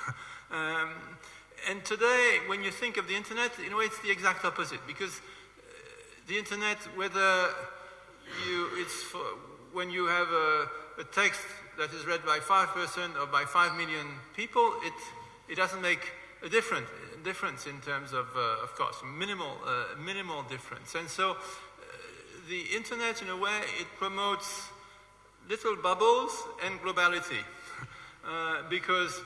And today, when you think of the internet, in a way, it's the exact opposite, because the internet, when you have a text that is read by 5% or by 5 million people, it doesn't make a difference in terms of cost, minimal difference. And so the internet, in a way, it promotes little bubbles and globality, because,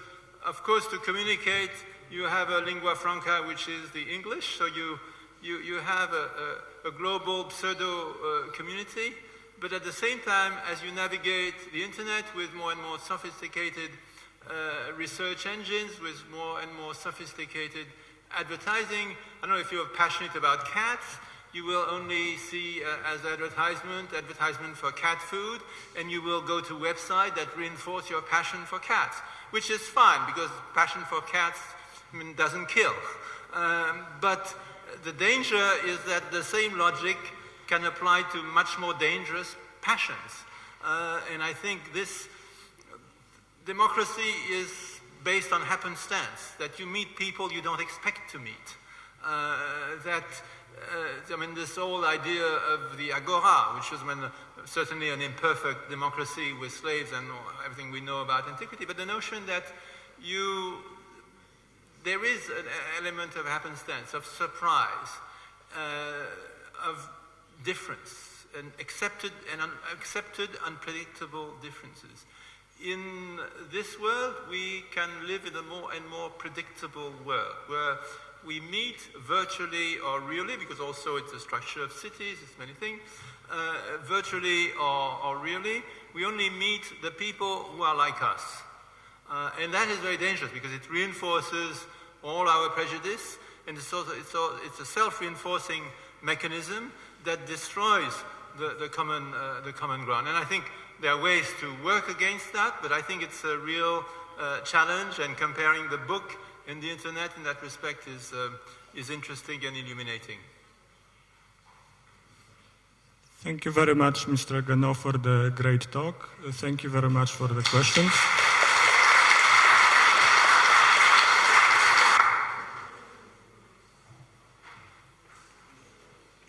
of course, to communicate, you have a lingua franca, which is the English, so you have a global pseudo community, but at the same time, as you navigate the internet with more and more sophisticated research engines, with more and more sophisticated advertising, I don't know if you're passionate about cats, you will only see as advertisement for cat food, and you will go to websites that reinforce your passion for cats, which is fine, because passion for cats doesn't kill. But the danger is that the same logic can apply to much more dangerous passions. And I think this democracy is based on happenstance, that you meet people you don't expect to meet. This whole idea of the agora, which was certainly an imperfect democracy with slaves and everything we know about antiquity, but the notion that there is an element of happenstance, of surprise, of difference, and accepted unpredictable differences. In this world, we can live in a more and more predictable world, where we meet virtually or really, because also it's a structure of cities, it's many things, virtually or really, we only meet the people who are like us. And that is very dangerous, because it reinforces all our prejudice, and it's a self-reinforcing mechanism that destroys the common ground. And I think there are ways to work against that, but I think it's a real challenge, and comparing the book and the internet in that respect is interesting and illuminating. Thank you very much, Mr. Guéhenno, for the great talk. Thank you very much for the questions.